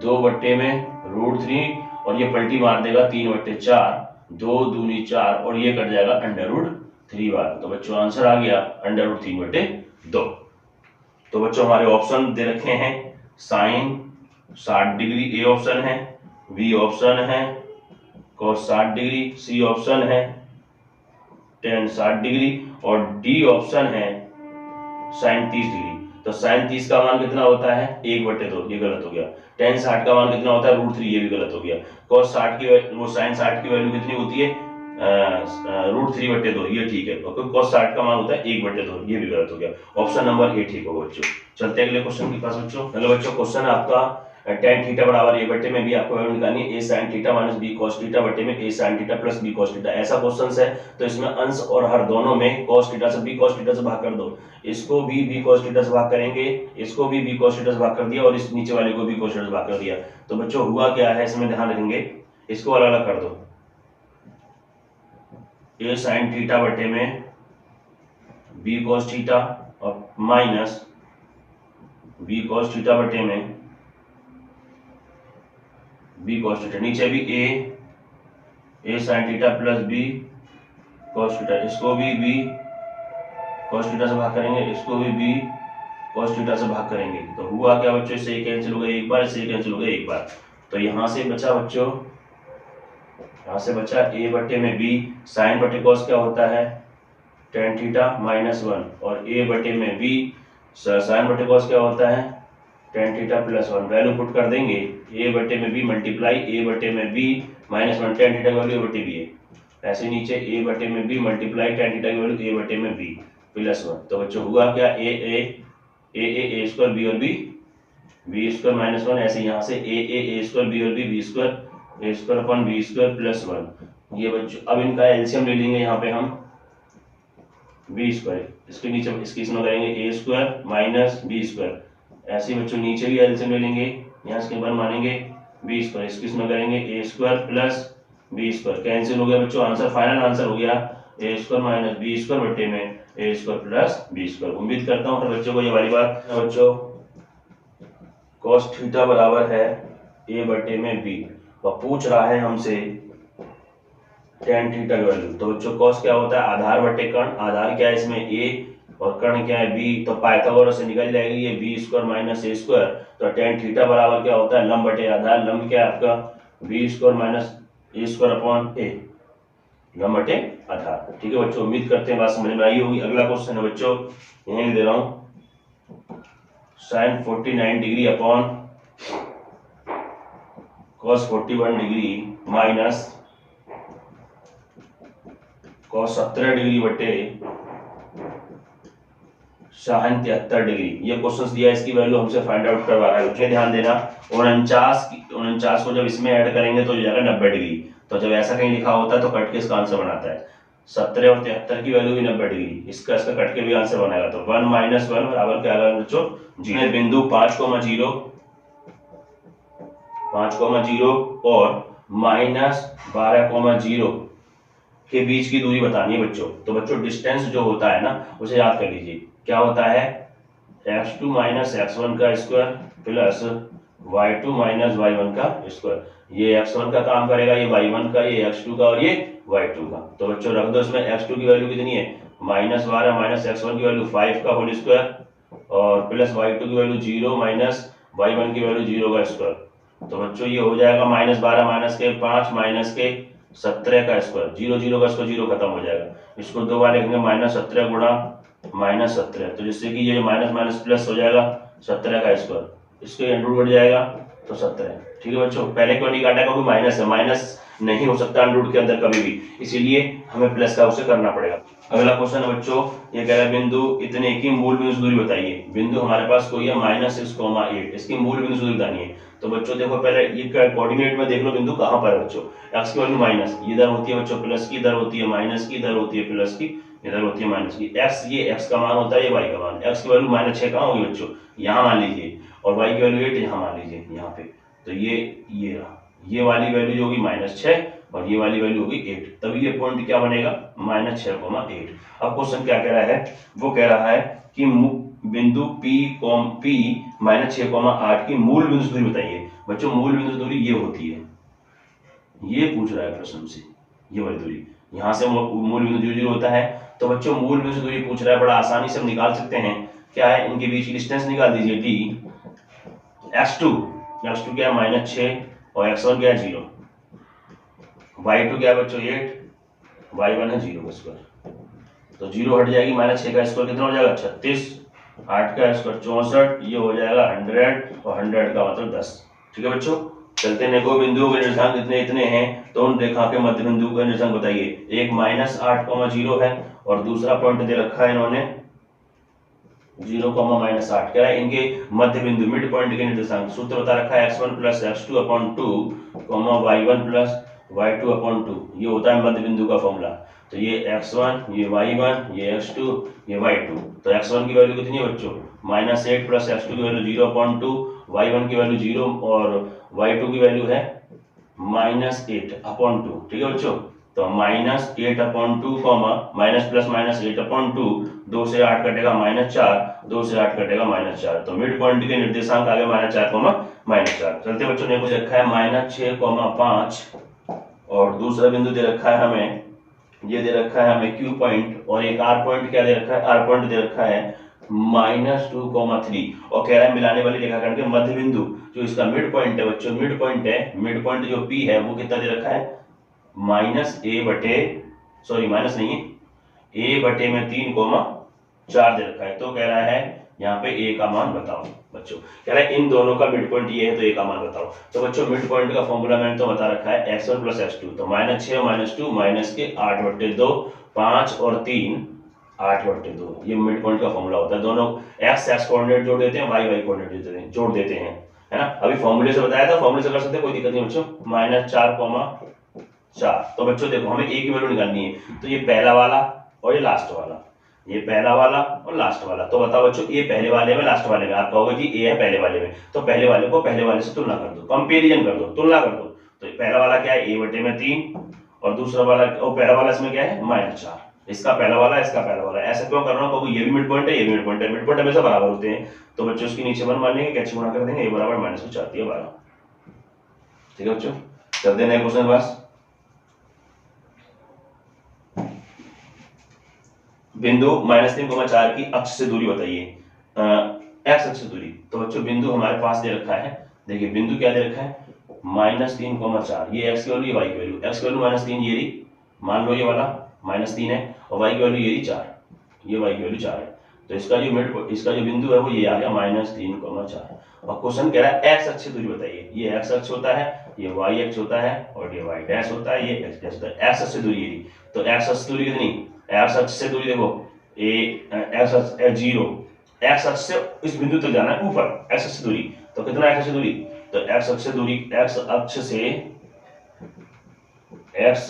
2 बटे में √3 और ये पलटी मार देगा 3/4, 2 दूनी 4 और ये कट जाएगा √3 बार। तो बच्चों आंसर आ गया √3/2। तो बच्चों हमारे ऑप्शन दे रखे हैं, साइन 60 डिग्री ए ऑप्शन है, बी ऑप्शन है cos 60 डिग्री, सी ऑप्शन है tan 60 डिग्री और डी ऑप्शन है sin 30 डिग्री। तो sin 30 का मान कितना होता है 1/2, ये गलत हो गया। tan 60 का मान कितना होता है √3, ये भी गलत हो गया। cos 60 की वो sin 60 की वैल्यू कितनी होती है √3/2, ये ठीक है। और cos 60 का मान होता है 1/2, ये भी गलत हो गया। ऑप्शन नंबर ए ठीक होगा बच्चों। चलते हैं अगले क्वेश्चन के पास बच्चों। हेलो बच्चों, क्वेश्चन है आपका tan थीटा बराबर a बटे में b, आपको वैल्यू निकालनी है a sin theta minus b cos theta बटे में a sin theta plus b cos theta. ऐसा क्वेश्चन है तो इसमें अंश और हर दोनों में cos थीटा से b cos थीटा से भाग कर दो। इसको भी b cos थीटा से भाग करेंगे, इसको भी b cos थीटा से भाग कर दिया और इस नीचे वाले को भी cos थीटा से भाग कर दिया। तो बच्चों हुआ क्या है, इसमें ध्यान रखेंगे, इसको अलग अलग कर दो। a sin थीटा बटे में b cos थीटा और माइनस b cos थीटा बटे में b cos थीटा, नीचे भी a sin theta plus b cos theta, इसको भी b cos थीटा से भाग करेंगे, इसको भी b cos थीटा से भाग करेंगे। तो हुआ क्या बच्चों, इससे ये कैंसिल हो गया एक बार, इससे कैंसिल हो गया एक बार। तो यहां से बचा बच्चों, यहां से बचा a बटे में b sin बटे cos क्या होता है tan थीटा माइनस 1 और a बटे में b sin बटे cos क्या होता है tan theta plus 1। Value put कर देंगे, a बटे में b मल्टीप्लाई a बटे में b माइनस 1, tan थीटा की वैल्यू a बटे b है। ऐसे नीचे a बटे में b मल्टीप्लाई tan थीटा की वैल्यू a बटे में b प्लस 1। तो बच्चों हुआ क्या, a स्क्वायर b और b बी स्क्वायर माइनस 1, ऐसे यहाँ से ए स्क्वायर बी और B square A square upon B square plus 1। ये बच्चों अब इनका एलसीएम ले लेंगे यहाँ पे हम बी स्क्वायर, इसके नीचे इसकी इसमें करेंगे A square minus B square, ऐसे बच्चों नीचे भी एलसीएम ले लेंगे, यहाँ इसके ऊपर मानेंगे बी स्क्वायर, इसकी इसमें करेंगे A square plus B square, cancel हो गया बच्चों, आंसर फाइनल आंसर हो गया A square minus B square बटे में A square plus B square. उम्मीद करता हूँ बच्चों को ये वाली बात। बच्चों cos थीटा बराबर है ए बटे में बी और पूछ रहा है हमसे tan थीटा की वैल्यू। तो बच्चों cos क्या होता है, आधार बटे कर्ण, आधार क्या है इसमें a और कर्ण क्या है b, तो पाइथागोरस से निकल जाएगी ये b square minus a square, तो tan थीटा बराबर क्या होता है लंब बटे आधार, लंब क्या है आपका b square minus a square upon a, लंब बटे आधार। ठीक है बच्चों, उम्मीद करते हैं बात समझ में आई होगी। अगला क्वेश्चन है बच्चों, यहीं दे रहा हूं, sin 49 degree upon cos 41 degree minus cos 17 degree बटे sin 73 डिग्री। ये क्वेश्चंस दिया है, इसकी वैल्यू हमसे फाइंड आउट करवा रहा है। ध्यान देना 49 को जब इसमें ऐड करेंगे तो हो जाएगा 90 डिग्री, तो जब ऐसा कहीं लिखा होता है तो कट के इसका आंसर बनाता है। 17 और 73 की वैल्यू भी 90 डिग्री, इसका कट के भी आंसर बनाएगा, तो 1 माइनस 1 बराबर क्या आएगा बच्चों 0। बिंदु 5,0 और माइनस 12,0 के बीच की दूरी बतानी है बच्चों। तो बच्चों डिस्टेंस जो होता है ना उसे याद कर लीजिए, क्या होता है x2 माइनस x1 का square plus y2 minus y1 का स्क्वायर। ये x1 का काम करेगा, ये y1 का, ये x2 का और ये y2 का। तो बच्चों रख दो इसमें, x2 की वैल्यू कितनी है -12 माइनस x1 की वैल्यू 5 का होल स्क्वायर और प्लस y2 की वैल्यू 0 माइनस y1 की वैल्यू 0 का स्क्वायर। तो बच्चों ये हो जाएगा -12 माइनस के 5 माइनस के 17 का स्क्वायर, 0 का स्क्वायर 0 खत्म हो जाएगा, इसको दो बार लिखेंगे -17 गुणा -17, तो जिससे कि ये माइनस माइनस प्लस हो जाएगा 17 का स्क्वायर, इसके अंडर बढ़ जाएगा तो 17। ठीक है बच्चों, पहले क्यों नहीं काटा क्योंकि माइनस है, माइनस नहीं हो सकता अंडर के अंदर कभी भी, इसीलिए हमें प्लस का उसे करना पड़ेगा। अगला क्वेश्चन है बच्चों, ये कह रहा है बिंदु इतने की मूल बिंदु दूरी बताइए। बिंदु हमारे पास कोई है -6,8, इसकी मूल बिंदु दूरी बतानी है। तो बच्चों देखो पहले ये कोऑर्डिनेट में देख लो बिंदु कहां पर है बच्चों, x की वैल्यू माइनस, इधर होती है बच्चों प्लस की, इधर होती है माइनस की, इधर होती है प्लस की, इधर होती है माइनस की। x ये x का मान होता है, ये y का मान, x की वैल्यू -6 कहां होगी बच्चों यहाँ मान लीजिए, और y की वैल्यू 8 यहाँ मान लीजिए यहाँ पे, तो ये वाली वैल्यू जो होगी -6 और ये वाली वैल्यू होगी 8, तभी ये पॉइंट क्या बनेगा -6,8। अब क्वेश्चन क्या कह रहा है, वो कह रहा है कि बिंदु P -6,8 की मूल बिंदु दूरी बताइए। बच्चों मूल बिंदु दूरी ये होती है, ये पूछ रहा है प्रश्न से, ये वाली दूरी यहाँ से मूल बिंदु 0 होता है। तो बच्चों मूल बिंदु दूरी पूछ रहा है, बड़ा आसानी से हम निकाल सकते हैं, क्या है इनके बीच की डिस्टेंस निकाल दीजिए d, x2 क्या है -6 और x1 क्या है 0, y2 क्या है बच्चों 8, y1 है 0 का स्क्वायर, तो 0 हट जाएगी, -6 का स्क्वायर कितना हो जाएगा 36, 8 का स्क्वायर 64, ये हो जाएगा 100 और 100 का मतलब 10। ठीक है बच्चों, चलते हैं दो बिंदुओं के निर्देशांक इतने हैं, तो उन रेखा के मध्य बिंदु का निर्देशांक बताइए। एक -8,0 है और दूसरा पॉइंट दे रखा है इन्होंने 0, -8, कह रहा है इनके मध्य बिंदु मिड पॉइंट के निर्देशांक। सूत्र बता रखा है x1 plus x2 upon 2, y1 plus y2 upon 2, ये होता है मध्य बिंदु का फॉर्मूला। तो ये x1, ये y1, ये x2, ये y2। तो x1 की वैल्यू कितनी है बच्चों -8 प्लस x2 की वैल्यू 0/2, y1 की वैल्यू 0 और y2 की वैल्यू है -8/2। ठीक है बच्चों, तो -8/2 माइनस प्लस -8/2, 2 से 8 कटेगा -4, 2 से 8 कटेगा -4, तो मिड पॉइंट के निर्देशांक आ गए -4, चलते बच्चों ने कुछ रखा है -6,5 और दूसरा बिंदु दे रखा है हमें, ये दे रखा है हमें Q पॉइंट और एक R पॉइंट क्या दे रखा है, R पॉइंट दे रखा है -2,3 और कह रहा है मिलाने वाली रेखाखंड के मध्य बिंदु जो इसका मिड पॉइंट है बच्चों, मिड पॉइंट जो P है वो कितना दे रखा है -a/3,4 दे रखा है। तो कह रहा है यहाँ पे a का मान बताओ बच्चों, कह रहा है इन दोनों का मिड पॉइंट ये है तो a का मान बताओ। तो बच्चों मिड पॉइंट का फॉर्मूला मैंने तो बता रखा है x1 प्लस x2, तो -6 -2 -8/2, 5 और 3 8/2 ये मिड पॉइंट का फॉर्मूला होता है। दोनों x कोऑर्डिनेट जोड़ देते हैं, y कोऑर्डिनेट जोड़ देते हैं, है ना। अभी फॉर्मूले से बताया था, फॉर्मूले से कर सकते हैं, कोई दिक्कत नहीं बच्चों। -4,4। तो बच्चों देखो हमें a की वैल्यू निकालनी है, तो ये पहला वाला और ये लास्ट वाला, ये पहला वाला और लास्ट वाला। तो बताओ बच्चों ये पहले वाले में लास्ट वाले में, आप कहोगे जी ए है पहले वाले में, तो पहले वाले को पहले वाले से तुलना कर दो, कंपैरिजन कर दो, तुलना कर दो। तो पहला वाला क्या है, a/3, और दूसरा वाला और पहला वाला इसमें क्या है -4। इसका पहला वाला, इसका पहला वाला। ऐसा क्यों कर रहा हूं, क्योंकि ये भी मिड पॉइंट है, ये भी मिड पॉइंट है, मिड पॉइंट हमेशा बराबर होते हैं। तो बच्चों इसके नीचे 1 मान लेंगे, कैसे गुणा कर देंगे, a बराबर -4 दिया 12। ठीक है बच्चों, चलते हैं क्वेश्चन के पास। बिंदु -3,4 की अक्ष से दूरी बताइए, एक्स अक्ष से दूरी। तो बच्चों बिंदु हमारे पास दे रखा है, देखिए बिंदु क्या दे रखा है, -3,4। ये x की वैल्यू, ये y की वैल्यू। x की वैल्यू -3 ये रही, मान लो ये वाला -3 है, और y की वैल्यू ये रही 4, ये y की वैल्यू 4 है। तो इसका जो बिंदु है वो ये आ गया -3,4। और क्वेश्चन कह रहा है x अक्ष से दूरी बताइए। ये x अक्ष होता है, ये y अक्ष होता है, और ये y डैश होता है, ये x डैश होता है। x अक्ष से दूरी ये रही, तो x अक्ष से दूरी कितनी, x अक्ष से दूरी देखो x अक्ष 0, x अक्ष से इस बिंदु तक जाना है ऊपर, x अक्ष से दूरी। तो कितना x अक्ष से दूरी, तो x अक्ष से दूरी, x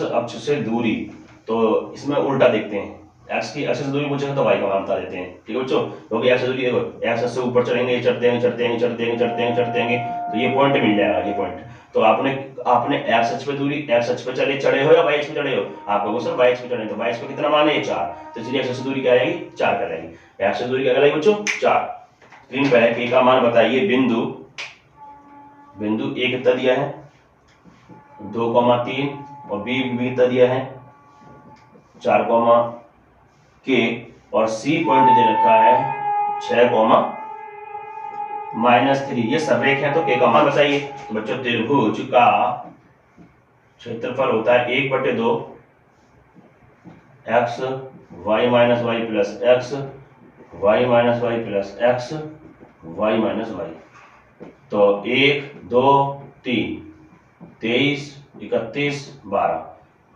अक्ष से दूरी, तो इसमें उल्टा देखते हैं, x की अक्ष से दूरी पूछेगा तो y का मान बता देते हैं। ठीक है बच्चों, क्योंकि x से दूरी देखो, x अक्ष से ऊपर चढ़ेंगे, चढ़ते हैं, तो ये पॉइंट मिल जाएगा, ये पॉइंट। तो आपने x अक्ष पे दूरी, x अक्ष पे चढ़े हो या y अक्ष पे चढ़े हो, आपका क्वेश्चन y अक्ष पे चढ़े, तो y अक्ष पे कितना मान है, ये 4। तो चलिए x अक्ष से दूरी क्या आएगी, 4 कहलाएगी। x अक्ष से दूरी क्या कहलाएगी बच्चों, 4। स्क्रीन पर है, k का मान बताइए। बिंदु a कितना दिया है, 2,3, और b भी कितना दिया है, 4, k, और c पॉइंट दे रखा है 6,-3। ये सररेख है, तो k का मान बताइए। तो बच्चों त्रिभुज का क्षेत्रफल होता है 1/2 x y - y plus x y - y plus x y - y। तो 1, 2, 3, 23, 31, 12,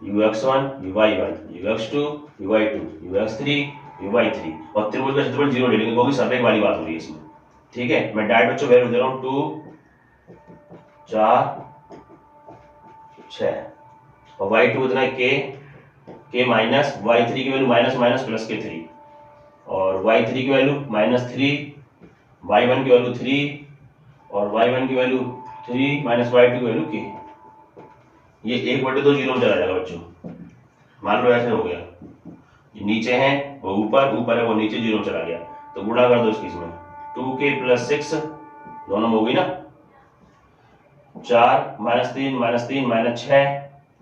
ux1, uy1, ux2, uy2, ux3, uy3, और त्रिभुज का क्षेत्रफल 0 ले लेंगे, क्योंकि सररेख वाली बात हो रही है इसमें। ठीक है, मैं डायरेक्ट बच्चों वैल्यू दे रहा हूं, 2, 4, 6, और y2 कितना है, k माइनस y3 की वैल्यू माइनस प्लस के 3, और y3 की वैल्यू -3, y1 की वैल्यू 3, और y1 की वैल्यू 3 माइनस y2 की वैल्यू k। ये 1/2 0 में चला जाएगा बच्चों, मान लो ऐसे हो गया, ये नीचे है वो ऊपर है वो नीचे, 0 में चला गया। तो गुणा कर दो इसकी, इसमें 2k + 6 दोनों में हो गई ना, 4 -3 -6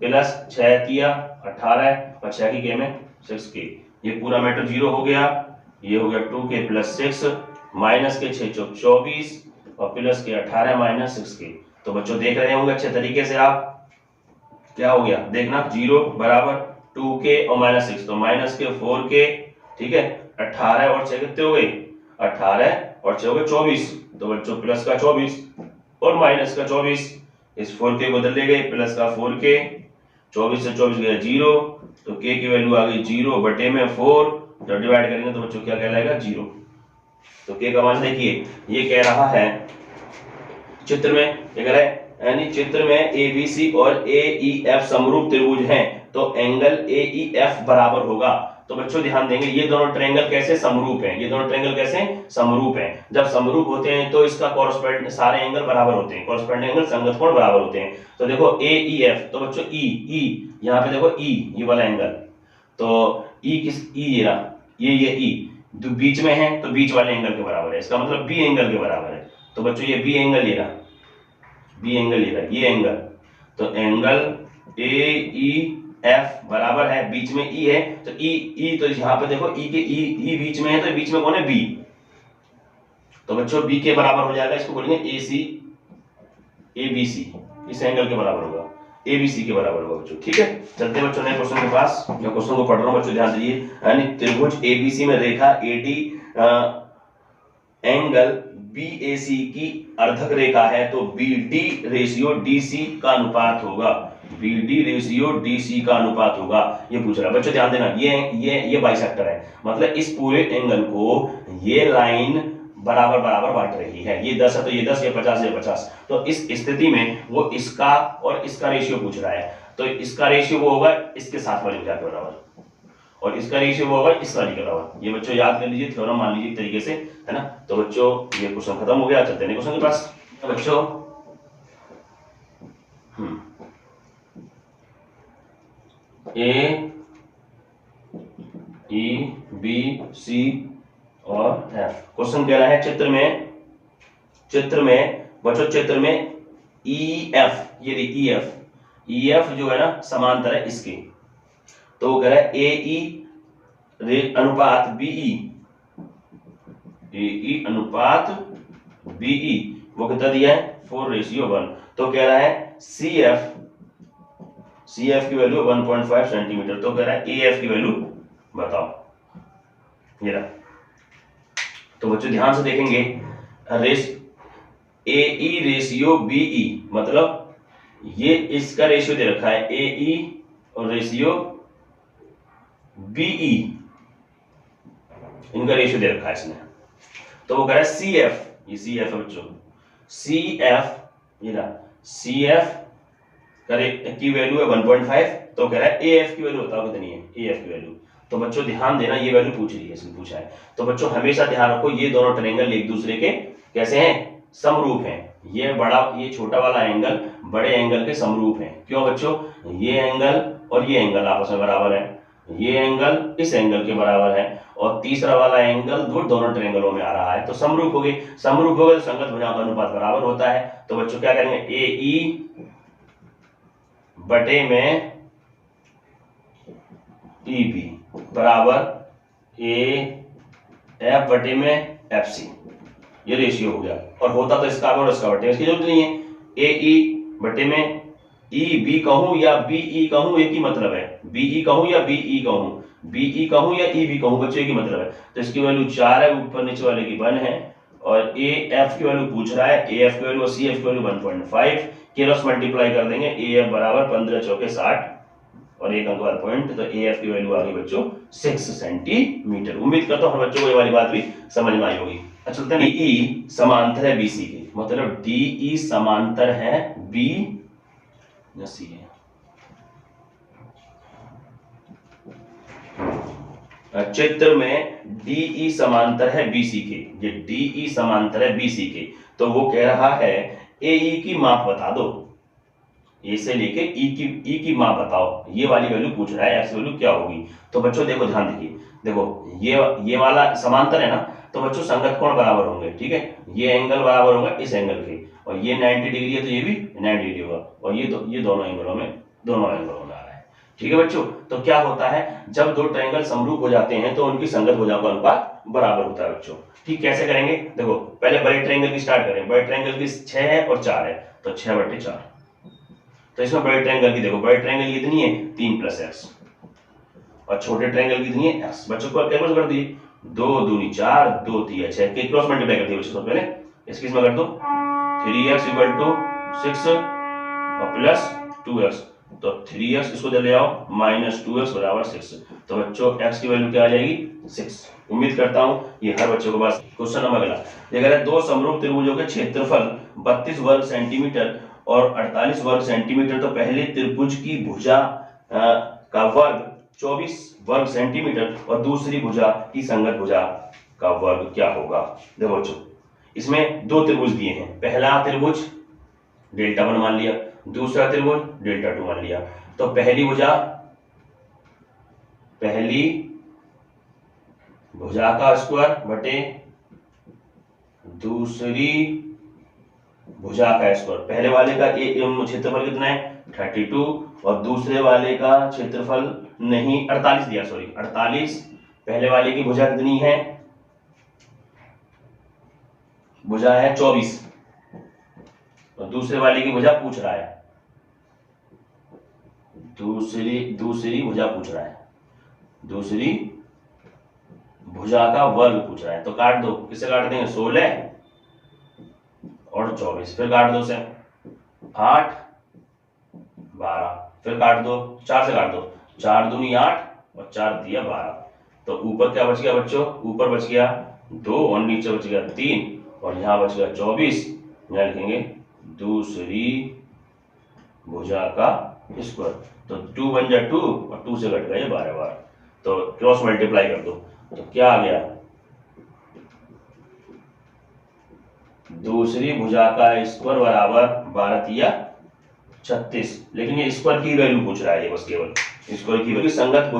प्लस 6 किया 18, और 6 की k में 6k। ये पूरा मैटर 0 हो गया। ये हो गया 2k + 6 माइनस के 6 = 24, और प्लस के 18 माइनस 6k। तो बच्चों देख रहे होंगे अच्छे तरीके से आप, क्या हो गया देखना, 0 बराबर 2k और -6, तो माइनस के 4k। ठीक है, 18 और 6 कितने हो गए, 18 और 6 हो गए 24। तो बच्चों प्लस का 24 और माइनस का 24, इस 4k को इधर ले गए, प्लस का 4k, 24 से 24 गया 0, तो k की वैल्यू आ गई 0/4। जब डिवाइड करेंगे तो बच्चों क्या कहलाएगा, 0। तो k का मान देखिए, ये कह रहा है चित्र में, क्या कह रहा है, यानी चित्र में ABC और AEF समरूप त्रिभुज हैं, तो एंगल AEF बराबर होगा। तो बच्चों ध्यान देंगे, ये दोनों ट्रायंगल कैसे समरूप हैं, ये दोनों ट्रायंगल कैसे समरूप हैं। जब समरूप होते हैं तो इसका कॉरस्पॉन्डिंग सारे एंगल बराबर होते हैं, कॉरस्पॉन्डिंग एंगल संगत कोण बराबर होते हैं। तो देखो AEF, तो बच्चों E यहाँ पे देखो E, ये वाला एंगल, तो E ये रहा, ये E जो बीच में है, तो बीच वाले एंगल के बराबर है, इसका मतलब B एंगल के बराबर है। तो बच्चों ये B एंगल ये रहा, B एंगल ये एंगल, तो एंगल AEF बराबर है, बीच में E है, तो E तो यहाँ पे देखो E के E बीच में है, तो बीच में कौन है, B। तो बच्चों B के बराबर हो जाएगा, इसको बोलेंगे ABC, इस एंगल के बराबर होगा, ABC के बराबर होगा बच्चों। ठीक है, चलते हैं बच्चों नए क्वेश्चन के पास। मैं क्वेश्चन को पढ़ रहा हूँ बच्चों, ध्यान दीजिए। यानी त्रिभुज ABC में रेखा AD एंगल BAC की अर्धक रेखा है, तो BD रेशियो DC का अनुपात होगा। BD रेशियो DC का अनुपात होगा, ये पूछ रहा है। बच्चों ध्यान देना, ये बाइसेक्टर है, मतलब इस पूरे एंगल को ये लाइन बराबर बराबर बांट रही है। ये 10 है तो ये 10, ये 50 ये 50। तो इस स्थिति में वो इसका और इसका रेशियो पूछ रहा है, तो इसका रेशियो वो होगा इसके साथ वाले भुजा के बराबर, और इसका रेशियो वो होगा इस वाली के बराबर। ये बच्चों याद कर लीजिए, थ्योरम मान लीजिए तरीके से, है ना। तो बच्चों ये क्वेश्चन खत्म हो गया, चलते हैं क्वेश्चन के पास। बच्चों A E B C और F। क्वेश्चन कह रहा है चित्र में बच्चों चित्र में EF, ये EF जो है ना समांतर है इसके, तो वो कह रहा है AE अनुपात BE वो कितना दिया है 4:1। तो कह रहा है CF की वैल्यू 1.5 सेंटीमीटर। तो कह रहा है AF की वैल्यू बताओ, ये रहा। तो बच्चों ध्यान से देखेंगे, AE रेशियो BE, मतलब ये इसका रेशियो दे रखा है AE और रेशियो BE, इनका रेशियो दे रखा है इसने। तो वो कह रहा है CF, ये CF है बच्चों, CF ये रहा, CF की वैल्यू है 1.5। तो कह रहा है AF की वैल्यू बताओ कितनी है, AF की वैल्यू। तो बच्चों ध्यान देना, ये वैल्यू पूछ रही है, इसने पूछा है। तो बच्चों हमेशा ध्यान रखो, ये दोनों ट्रायंगल एक दूसरे के कैसे हैं, समरूप हैं। ये छोटा वाला एंगल बड़े एंगल के समरूप है। क्यों बच्चों, ये एंगल और ये एंगल आपस में बराबर है, ये एंगल इस एंगल के बराबर है, और तीसरा वाला एंगल दोनों ट्रायंगलों में आ रहा है, तो समरूप हो गए। समरूप हो गए तो संगत भुजाओं का अनुपात बराबर होता है। तो बच्चों क्या करेंगे, AE बटे में EB बराबर AF बटे में FC, ये रेशियो हो गया। और होता तो इसका और इसका बटे, इसकी जरूरत नहीं है। AE बटे में EB कहूं या BE कहूं, एक ही मतलब है। BE कहूं या BE कहूं, BE कहूं या EB कहूं, बच्चों एक ही मतलब है। तो इसकी वैल्यू 4 है, ऊपर नीचे वाले की 1 है, और AF की वैल्यू पूछ रहा है, AF की वैल्यू और CF की वैल्यू 1.5 क्रॉस मल्टीप्लाई कर देंगे। AF बराबर 15 चौके 60 और एक अंक वाला पॉइंट, तो AF की वैल्यू आ गई बच्चों 6 सेंटीमीटर। उम्मीद करता हूं बच्चों को ये वाली बात भी समझ में आई होगी। अच्छा चलते हैं, DE समांतर है BC के, मतलब DE समांतर है B या C है। चित्र में DE समांतर है BC के, ये DE समांतर है BC के। तो वो कह रहा है AE की माप बता दो, ए से लेके ई की माप बताओ। ये वाली वैल्यू पूछ रहा है, एक्स वैल्यू क्या होगी। तो बच्चों देखो ध्यान देखिए, देखो ये वाला समांतर है ना, तो बच्चों संगत कोण बराबर होंगे, ठीक है। ये एंगल बराबर होगा इस एंगल के, और ये 90 डिग्री है तो ये भी 90 डिग्री होगा, और ये दोनों एंगलों में आ रहा है, ठीक है बच्चों। तो क्या होता है, जब दो ट्रायंगल समरूप हो जाते हैं तो उनकी संगत भुजाओं का अनुपात बराबर होता है बच्चों। ठीक, कैसे करेंगे, देखो पहले बड़े ट्रायंगल की स्टार्ट करें। बड़े ट्रायंगल की 6 है और 4 है, तो 6/4। तो इसमें बड़े ट्रायंगल की देखो, बड़े ट्रायंगल की कितनी है 3 + x, और छोटे ट्रायंगल की कितनी है x। बच्चों को क्या कर दिए, 2 दूनी 4, 2 3 6 के क्रॉस मल्टीप्लाई कर दिए बच्चों। तो पहले इसकी इसमें कर दो, 3x = 6 और प्लस 2x, तो 3x इसको ले आओ, -2x = 6। तो बच्चों x की वैल्यू क्या आ जाएगी 6। उम्मीद करता हूं ये हर बच्चों के पास। क्वेश्चन नंबर अगला, ये कह रहा है दो समरूप त्रिभुजों के क्षेत्रफल 32 वर्ग सेंटीमीटर और 48 वर्ग सेंटीमीटर। तो पहले त्रिभुज की भुजा का वर्ग 24 वर्ग सेंटीमीटर और दूसरी भुजा की संगत भुजा का वर्ग क्या होगा। देखो बच्चों, इसमें दो त्रिभुज दिए हैं, पहला त्रिभुज Δ1 मान लिया, दूसरा त्रिभुज Δ2 मान लिया। तो पहली भुजा का स्क्वायर बटे दूसरी भुजा का स्क्वायर। पहले वाले का क्षेत्रफल कितना है 32 और दूसरे वाले का क्षेत्रफल नहीं 48 दिया, सॉरी 48। पहले वाले की भुजा कितनी है, भुजा है 24 और दूसरे वाले की भुजा पूछ रहा है, दूसरी भुजा पूछ रहा है, दूसरी भुजा का वर्ग पूछ रहा है। तो काट दो, किसे काट देंगे 16 और 24, फिर काट दो से 8 12, फिर काट दो, 4 से काट दो, 4 दूनी 8 और 4 दिया 12। तो ऊपर क्या बच गया बच्चों, ऊपर बच गया 2 और नीचे बच गया 3 और यहाँ बच गया 24। यहाँ लिखेंगे दूसरी भुजा का स्क्वायर। तो 2 बन जाए 2 और 2 से घट गए 12 बार। तो क्रॉस मल्टीप्लाई कर दो, तो क्या आ गया, दूसरी भुजा का स्क्वायर बराबर 12 या 36। लेकिन ये स्क्वायर की वैल्यू पूछ रहा है, ये बस केवल स्क्वायर की वैल्यू। संगत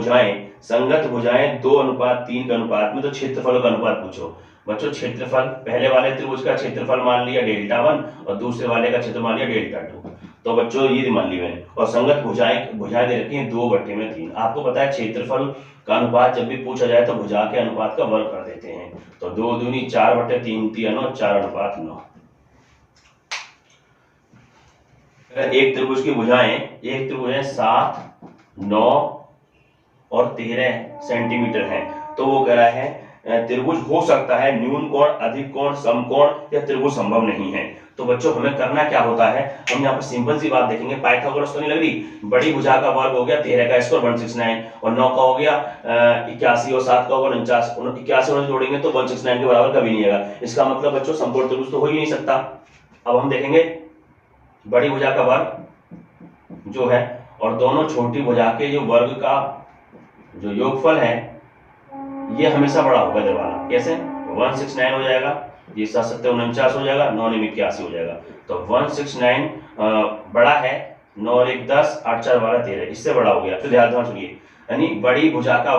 भुजाएं 2:3 के अनुपात में, तो क्षेत्रफल का अनुपात पूछो। बच्चों क्षेत्रफल, पहले वाले त्रिभुज का क्षेत्रफल मान लिया Δ1 और दूसरे वाले का क्षेत्रफल मान लिया Δ2। तो बच्चों ये मान ली मैंने। और संगत भुजाएं दे रखी हैं 2/3। आपको पता है क्षेत्रफल का अनुपात जब भी पूछा जाए तो भुजा के अनुपात का वर्ग कर देते हैं। तो 2 दूनी 4/3 3 9 4:9। एक त्रिभुज की भुजाएं 7, 9 और 13 सेंटीमीटर है। तो वो कह रहा है त्रिभुज हो सकता है न्यून कोण, अधिक कोण, समकोण या त्रिभुज संभव नहीं है। तो बच्चों हमें करना क्या होता है, हम यहाँ पर सिंपल सी बात देखेंगे। पाइथागोरस तो नहीं लग रही, बड़ी भुजा का वर्ग हो गया 13 का स्क्वायर 169 और 9 का हो गया 81 और 7 का होगा 49। 81 जोड़ेंगे तो 169 के बराबर कभी नहीं आएगा। इसका मतलब बच्चों समकोण त्रिभुज तो हो ही नहीं सकता। अब हम देखेंगे बड़ी भुजा का वर्ग जो है और दोनों छोटी भुजा के जो वर्ग का जो योगफल है ये हमेशा बड़ा होगा इधर वाला। कैसे, 169 हो जाएगा, ये 7 7 49 हो जाएगा, 9 9 81 हो जाएगा। तो 169 बड़ा है, 9 और 1 10, 8 4 12 13, इससे बड़ा हो गया। तो ध्यान सुनिए, यानी बड़ी भुजा का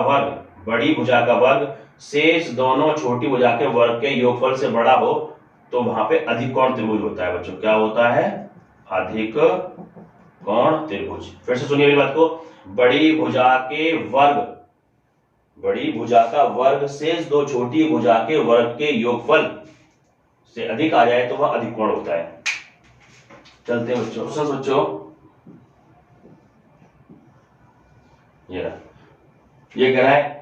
वर्ग शेष दोनों छोटी भुजा के वर्ग के योगफल से बड़ा हो तो वहां पे अधिक कोण त्रिभुज होता है। बच्चों क्या होता है, अधिक कोण त्रिभुज। फिर से सुनिए मेरी बात को, बड़ी भुजा का वर्ग शेष दो छोटी भुजा के वर्ग के योगफल से अधिक आ जाए तो वह अधिक कोण होता है। चलते हैं बच्चों, ये कह रहा है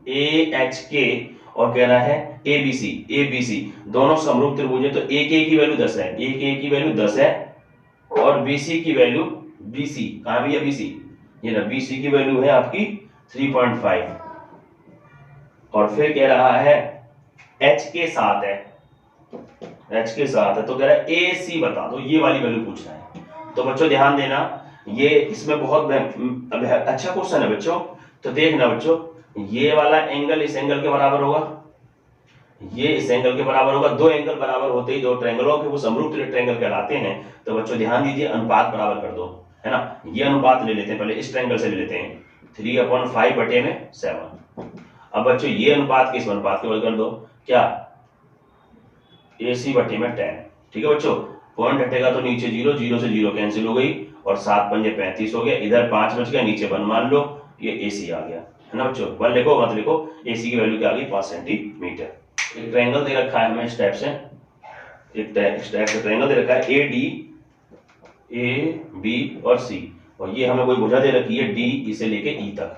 AHK और कह रहा है ABC दोनों समरूप त्रिभुज है। तो AK की वैल्यू 10 है, AK की वैल्यू 10 है और BC की वैल्यू, BC कहां भी है BC, ये ना BC की वैल्यू है आपकी 3.5 और फिर कह रहा है HK 7 है, तो कह रहा है AC बता दो, ये वाली वैल्यू पूछ रहा है। तो बच्चों ध्यान देना, ये इसमें बहुत अच्छा क्वेश्चन है बच्चों। तो देखना बच्चों, ये वाला एंगल इस एंगल के बराबर होगा, ये इस एंगल के बराबर होगा। दो एंगल बराबर होते ही दो ट्रायंगलों के वो समरूप ट्रायंगल कहलाते हैं। तो बच्चों ध्यान दीजिए, अनुपात बराबर कर दो, है ना। ये अनुपात ले लेते हैं, पहले इस ट्रायंगल से ले लेते हैं 3/5/7। अब बच्चों ये अनुपात के इस अनुपात के बराबर कर दो, क्या AC/10। ठीक है बच्चों, पॉइंट हटेगा तो नीचे 0, 0 से 0 कैंसिल हो गई और 7 पंजे 35 हो गया, इधर 5 बच गया, नीचे 1 मान लो, ये AC आ गया, है ना बच्चों। 1 लिखो मत लिखो, AC की वैल्यू क्या आ गई 5 सेंटीमीटर। एक ट्रायंगल दे रखा है हमें इस टाइप से, एक टाइप से ट्रायंगल दे रखा है AD, AB और C और ये हमें कोई भुजा दे रखी है D इसे लेके E तक।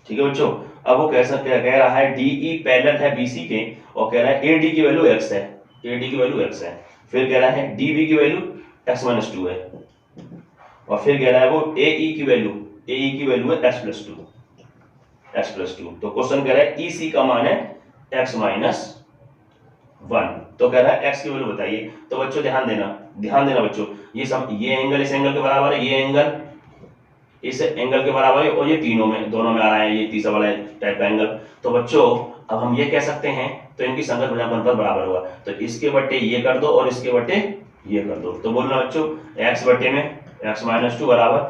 ठीक है बच्चों, अब वो कैसा कह रहा है DE पैरेलल है BC के और कह रहा है AD की वैल्यू x है, AD की वैल्यू x है। फिर कह रहा है DB की वैल्यू x-2 है और फिर कह रहा है वो AE की वैल्यू है x+2। तो क्वेश्चन कह रहा है EC का मान है x-1। तो कह रहा है x की वैल्यू बताइए। तो बच्चों ध्यान देना बच्चों, ये एंगल इस एंगल के बराबर है, ये एंगल इस एंगल के बराबर है और ये दोनों में आ रहा है, ये तीसरा वाला टाइप का एंगल। तो बच्चों अब हम ये कह सकते हैं, तो इनकी संगत भुजापन बराबर होगा। तो इसके बट्टे ये कर दो और इसके बट्टे ये कर दो। तो बोलना बच्चों x बट्टे में x-2 बराबर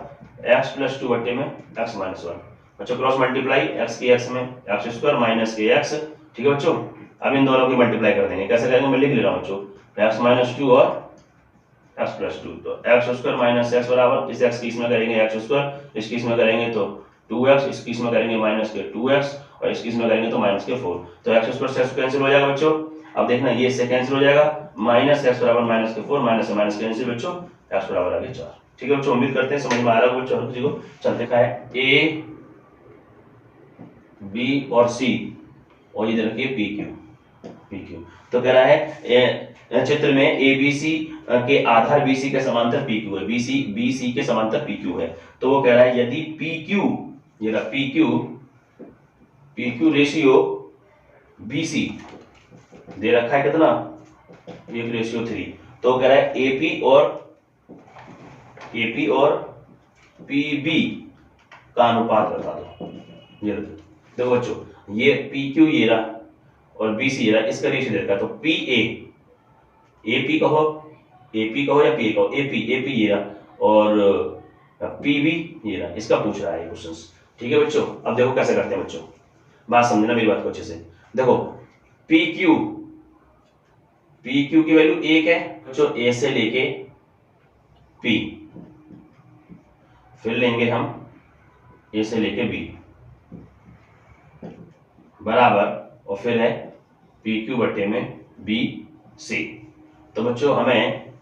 x+2 बट्टे में x-1। बच्चों क्रॉस मल्टीप्लाई, x की x में x² माइनस के x। ठीक है बच्चों, अब इन दोनों की मल्टीप्लाई कर देंगे। कैसे करेंगे, मैं लिख ले रहा हूं बच्चों, x-2 और x+2। तो x² माइनस x बराबर, इस x की इसमें करेंगे x², इसकी इसमें करेंगे तो 2x, इसकी इसमें करेंगे माइनस के 2x और इसकी इसमें करेंगे तो माइनस के 4। तो x² से x कैंसिल हो जाएगा बच्चों। अब देखना ये इससे कैंसिल हो जाएगा, माइनस x बराबर माइनस के 4, माइनस से माइनस कैंसिल बच्चों, x बराबर आ गया 4। ठीक है बच्चों, उम्मीद करते हैं समझ में आ रहा होगा बच्चों। चलते का है बी और सी, और इधर रखिए पी क्यू, पी क्यू। तो कह रहा है चित्र में ए बी सी के आधार बी सी के समांतर पी क्यू है, बी सी के समांतर पी क्यू है। तो वो कह रहा है यदि पी क्यू, ये रहा P Q ratio B C दे रखा है कितना, 1:3। तो कह रहा है एपी और पीबी का अनुपात बता दो। ये देखो बच्चों, ये पी क्यू ये रहा और बी सी ये रहा, इसका रेशियो दे रखा है। तो पी एपी कहो या पी कहो, एपी ये रहा और पीबी ये रहा, इसका पूछ रहा है क्वेश्चन। ठीक है बच्चों, अब देखो कैसे करते हैं बच्चों, बात समझना मेरी बात को अच्छे से। देखो पी क्यू की वैल्यू 1 है बच्चों, ए से लेके पी, फिर लेंगे हम ए से लेके बी बराबर, और फिर है पी क्यू बटे में बी सी। तो बच्चों हमें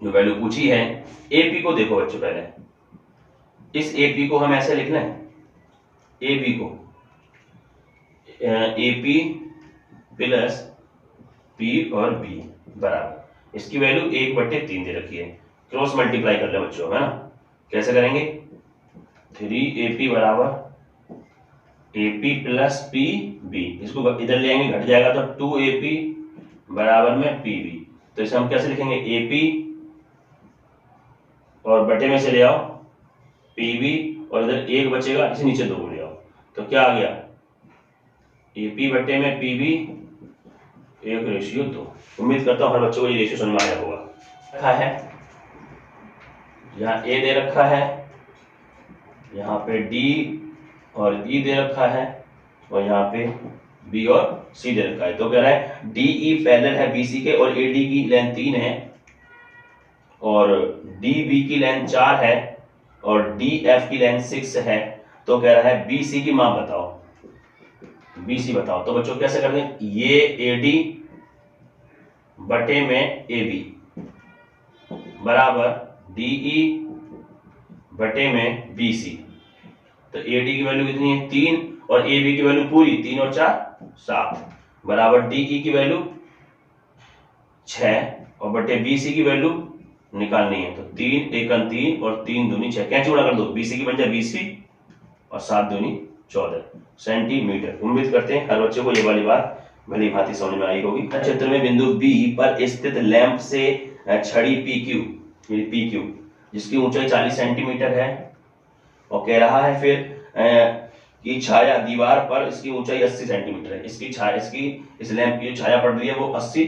जो वैल्यू पूछी है एपी को देखो बच्चों, पहले इस एपी को हम ऐसे लिखना है, एपी को एपी प्लस पी और बी बराबर, इसकी वैल्यू 1/3 दे रखी है। क्रॉस मल्टीप्लाई कर ले बच्चों, है ना। कैसे करेंगे, 3AP बराबर AP प्लस पी बी, इसको इधर ले आएंगे घट जाएगा तो 2AP बराबर में PB। तो इसे हम कैसे लिखेंगे, AP और बटे में से ले आओ PB, और इधर 1 बचेगा, इसे नीचे 2 ले आओ, तो क्या आ गया, AP बटे में PB 1:2। उम्मीद करता हूँ हर बच्चों को ये रेशियो समझ में आया होगा। रखा है यहाँ A दे रखा है, यहाँ पे D और E दे रखा है, और यहाँ पे B और C दे रखा है। तो कह रहा है DE पैरेलल है BC के, और AD की लेंथ 3 है, और DB की लेंथ 4 है, और DF की लेंथ 6 है। तो कह रहा है BC की मान बताओ, BC बताओ। तो बच्चों कैसे करते हैं, ये AD बटे में AB बराबर DE बटे में BC। तो AD की वैल्यू कितनी है, 3, और AB की वैल्यू पूरी 3 और 4 7 बराबर DE की वैल्यू 6, और बटे BC की वैल्यू निकालनी है। तो 3 एकम 3 और 3 दूनी 6, कैसे गुणा कर दो, BC की बन जाए 20 और 7 दूनी 14 सेंटीमीटर। उम्मीद करते हैं हर बच्चे को ये वाली बात भली भांति समझ में आई होगी। चित्र में बिंदु B पर स्थित लैंप से छड़ी PQ जिसकी ऊंचाई 40 सेंटीमीटर है, और कह रहा है फिर कि छाया दीवार पर इसकी ऊंचाई 80 सेंटीमीटर है। इस लैंप की छाया पड़ रही है वो 80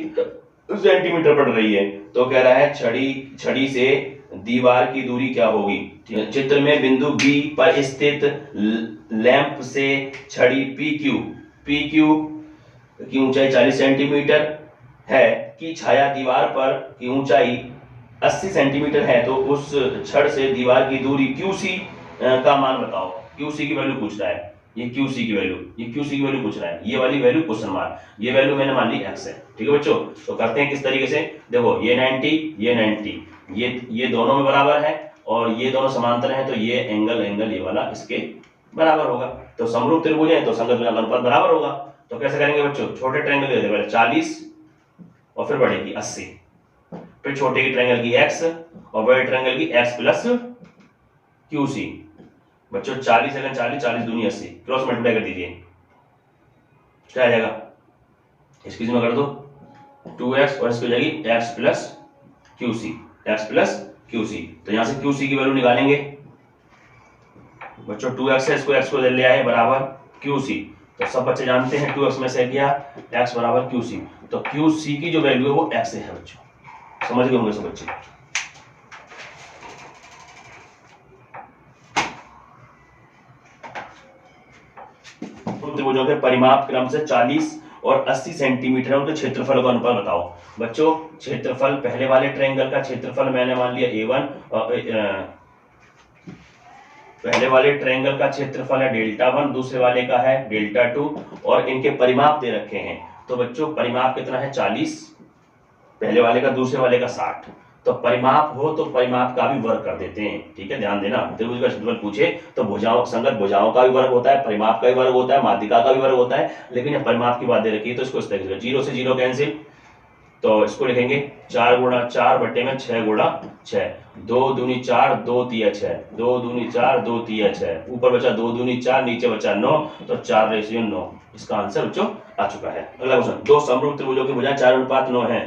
सेंटीमीटर पड़ रही है। तो कह रहा है छड़ी से दीवार की दूरी क्या होगी। चित्र में बिंदु B पर स्थित लैंप से छड़ी PQ की ऊंचाई 40 सेंटीमीटर है कि छाया दीवार पर की ऊंचाई 80 सेंटीमीटर है, तो उस छड़ से दीवार की दूरी QC का मान बताओ। QC की वैल्यू पूछ रहा है, ये QC की वैल्यू पूछ रहा है, ये वाली वैल्यू क्वेश्चन मार्क, ये वैल्यू मैंने मान ली x है। ठीक है बच्चों, तो करते हैं किस तरीके से, देखो ये 90 ये दोनों में बराबर है, और ये दोनों समांतर है, तो ये एंगल ये वाला इसके बराबर होगा। तो समरूप त्रिभुज है तो संगत अनुपात बराबर होगा। तो कैसे करेंगे बच्चों, छोटे ट्रायंगल ले लेते हैं, पहले 40 और फिर बड़े की 80, फिर छोटे की ट्रायंगल की x और बड़े ट्रायंगल की x प्लस QC। बच्चों 40 सेकंड 40 दूनी 80, क्रॉस मल्टीप्लाई कर दीजिए, क्या आ जाएगा, इसकी जमा कर दो 2x और इसकी हो जाएगी x प्लस QC। तो यहां से QC की वैल्यू निकालेंगे बच्चों, 2x है, इसको x को ले आए बराबर QC। तो सब बच्चे जानते हैं 2x में से किया x बराबर QC, तो QC की जो वैल्यू है वो x है बच्चों, समझ गए होंगे सब बच्चे। त्रिभुजों के परिमाप क्रम से 40 और 80 सेंटीमीटर उनके क्षेत्रफल का अनुपात बताओ। बच्चों क्षेत्रफल, पहले वाले ट्रायंगल का क्षेत्रफल मैंने मान लिया A1, और पहले वाले ट्रायंगल का क्षेत्रफल है Δ1, दूसरे वाले का है Δ2, और इनके परिमाप दे रखे हैं। तो बच्चों परिमाप कितना है 40 पहले वाले का, दूसरे वाले का 60। तो परिमाप हो तो परिमाप का भी वर्ग कर देते हैं, ठीक है, ध्यान देना। त्रिभुज का क्षेत्रफल पूछे तो भुजाओं संगत भुजाओं का भी वर्ग होता है, परिमाप का भी वर्ग होता है, माध्यिका का भी वर्ग होता है, लेकिन ये परिमाप की बात दे रखी है तो इसको इस तरीके से 0 से 0 कैंसिल, तो इसको लिखेंगे 4 गुणा 4 बटे में 6 गुणा 6, 2 दूनी 4 2 तिया 6, 2 दूनी 4 2 तिया 6, ऊपर बचा 2 दूनी 4, नीचे बचा 9, तो 4:9 इसका आंसर बच्चों आ चुका है। अगला क्वेश्चन, दो समरूप त्रिभुजों की भुजाएं 4:9 है,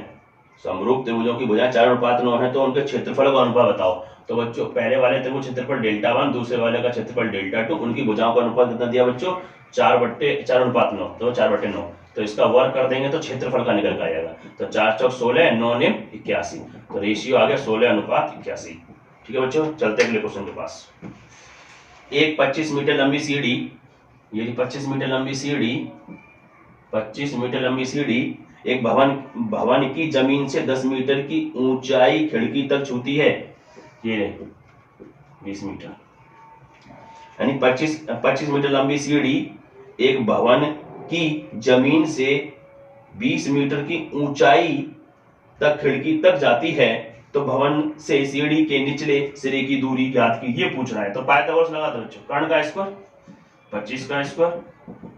समरूप त्रिभुजों की भुजाएं 4:9 है, तो उनके क्षेत्रफल का अनुपात बताओ। तो बच्चों पहले वाले त्रिभुज क्षेत्रफल Δ1, दूसरे वाले का क्षेत्रफल Δ2, उनकी भुजाओं का अनुपात कितना दिया बच्चों 4:9, तो 4/9, तो इसका वर्ग कर देंगे तो क्षेत्रफल का निकल कर आएगा, तो 4 चौक 16, 9 9 81, तो रेशियो आ गया 16:81। ठीक है बच्चों, चलते अगले क्वेश्चन के पास। एक 25 मीटर लंबी सीढ़ी, ये 25 मीटर लंबी सीढ़ी, 25 मीटर लंबी सीढ़ी एक भवन की जमीन से 10 मीटर की ऊंचाई खिड़की तक छूती है, ये 20 मीटर, यानी 25 मीटर लंबी सीढ़ी एक भवन की जमीन से 20 मीटर की ऊंचाई तक खिड़की तक जाती है, तो भवन से सीढ़ी के निचले सिरे की दूरी ज्ञात की, ये पूछ रहा है। तो पाइथागोरस लगा दो बच्चों, कर्ण का स्क्वायर 25 का स्क्वायर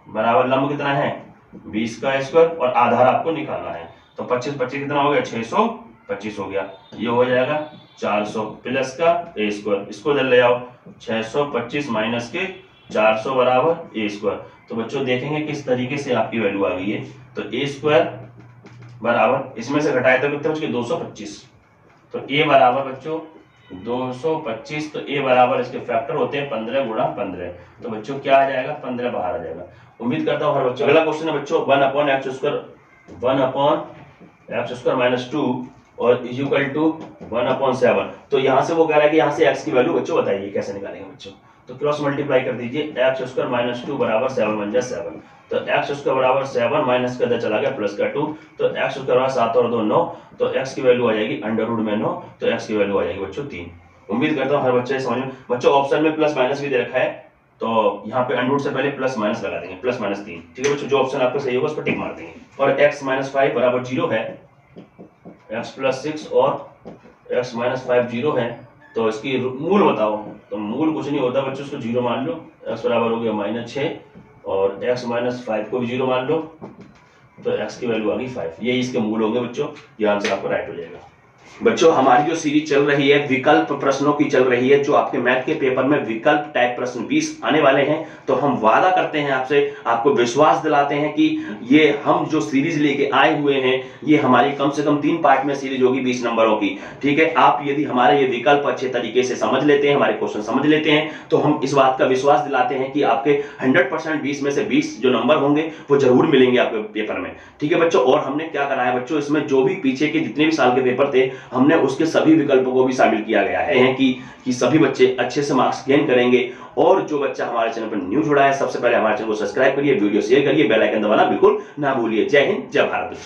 बराबर लंब कितना है 20 का स्क्वायर, और आधार आपको निकालना है, तो 25 कितना हो गया 625 हो गया, ये हो जाएगा 400 प्लस का ए स्क्वायर, इसको इधर ले आओ, 625 माइनस के 400 बराबर ए स्क्वायर। तो बच्चों देखेंगे किस तरीके से आपकी वैल्यू आ गई है, तो ए स्क्वायर बराबर इसमें से घटाए तो कितने बच्चे 225, तो ए बराबर बच्चों 225, तो ए बराबर इसके फैक्टर होते हैं 15 गुणा 15, तो बच्चों क्या आ जाएगा 15 बाहर आ जाएगा। उम्मीद करता हूँ हर बच्चों। अगला क्वेश्चन है बच्चों 1/x स्क्वायर -2 और इक्वल टू 1/7, तो यहाँ से वो कह रहा है कि यहाँ से x की वैल्यू बच्चों बताइए कैसे निकालेंगे बच्चों, तो क्रॉस मल्टीप्लाई कर दीजिए, x स्क्वायर -2 बराबर 7 बन जाए 7, तो x स्क्वायर बराबर 7 माइनस का इधर चला गया प्लस का 2, तो x स्क्वायर बराबर 7 और 2 9, तो x की वैल्यू आ जाएगी अंडर रूट में 9, तो x की वैल्यू आ जाएगी बच्चों 3। उम्मीद करता हूँ हर बच्चे समझ में। बच्चों ऑप्शन में प्लस माइनस भी दे रखा है, तो यहाँ पे अंडर रूट से पहले प्लस माइनस लगा देंगे, प्लस माइनस 3, ठीक है बच्चों, जो ऑप्शन आपका सही होगा उस पर टिक मार देंगे। और x - 5 बराबर 0 है, x + 6 और x - 5 0 है, तो इसकी मूल बताओ, तो मूल कुछ नहीं होता बच्चों, उसको 0 मान लो, x बराबर हो गया -6 और x - 5 को भी 0 मान लो, तो x की वैल्यू आ गई 5, ये इसके मूल होंगे बच्चों, ये आंसर आपको राइट हो जाएगा। बच्चों हमारी जो सीरीज चल रही है विकल्प प्रश्नों की चल रही है, जो आपके मैथ के पेपर में विकल्प टाइप प्रश्न 20 आने वाले हैं, तो हम वादा करते हैं आपसे, आपको विश्वास दिलाते हैं कि ये हम जो सीरीज लेके आए हुए हैं ये हमारी कम से कम 3 पार्ट में सीरीज होगी 20 नंबरों की, ठीक है। आप यदि हमारे ये विकल्प अच्छे तरीके से समझ लेते हैं, हमारे क्वेश्चन समझ लेते हैं, तो हम इस बात का विश्वास दिलाते हैं कि आपके 100% 20 में से 20 जो नंबर होंगे वो जरूर मिलेंगे आपके पेपर में, ठीक है बच्चों। और हमने क्या करा है बच्चों, इसमें जो भी पीछे के जितने भी साल के पेपर थे हमने उसके सभी विकल्पों को भी शामिल किया गया है कि सभी बच्चे अच्छे से मार्क्स गेन करेंगे। और जो बच्चा हमारे चैनल पर न्यू जुड़ा है, सबसे पहले हमारे चैनल को सब्सक्राइब करिए, वीडियो शेयर करिए, बेल आइकन दबाना बिल्कुल ना भूलिए। जय हिंद, जय भारत।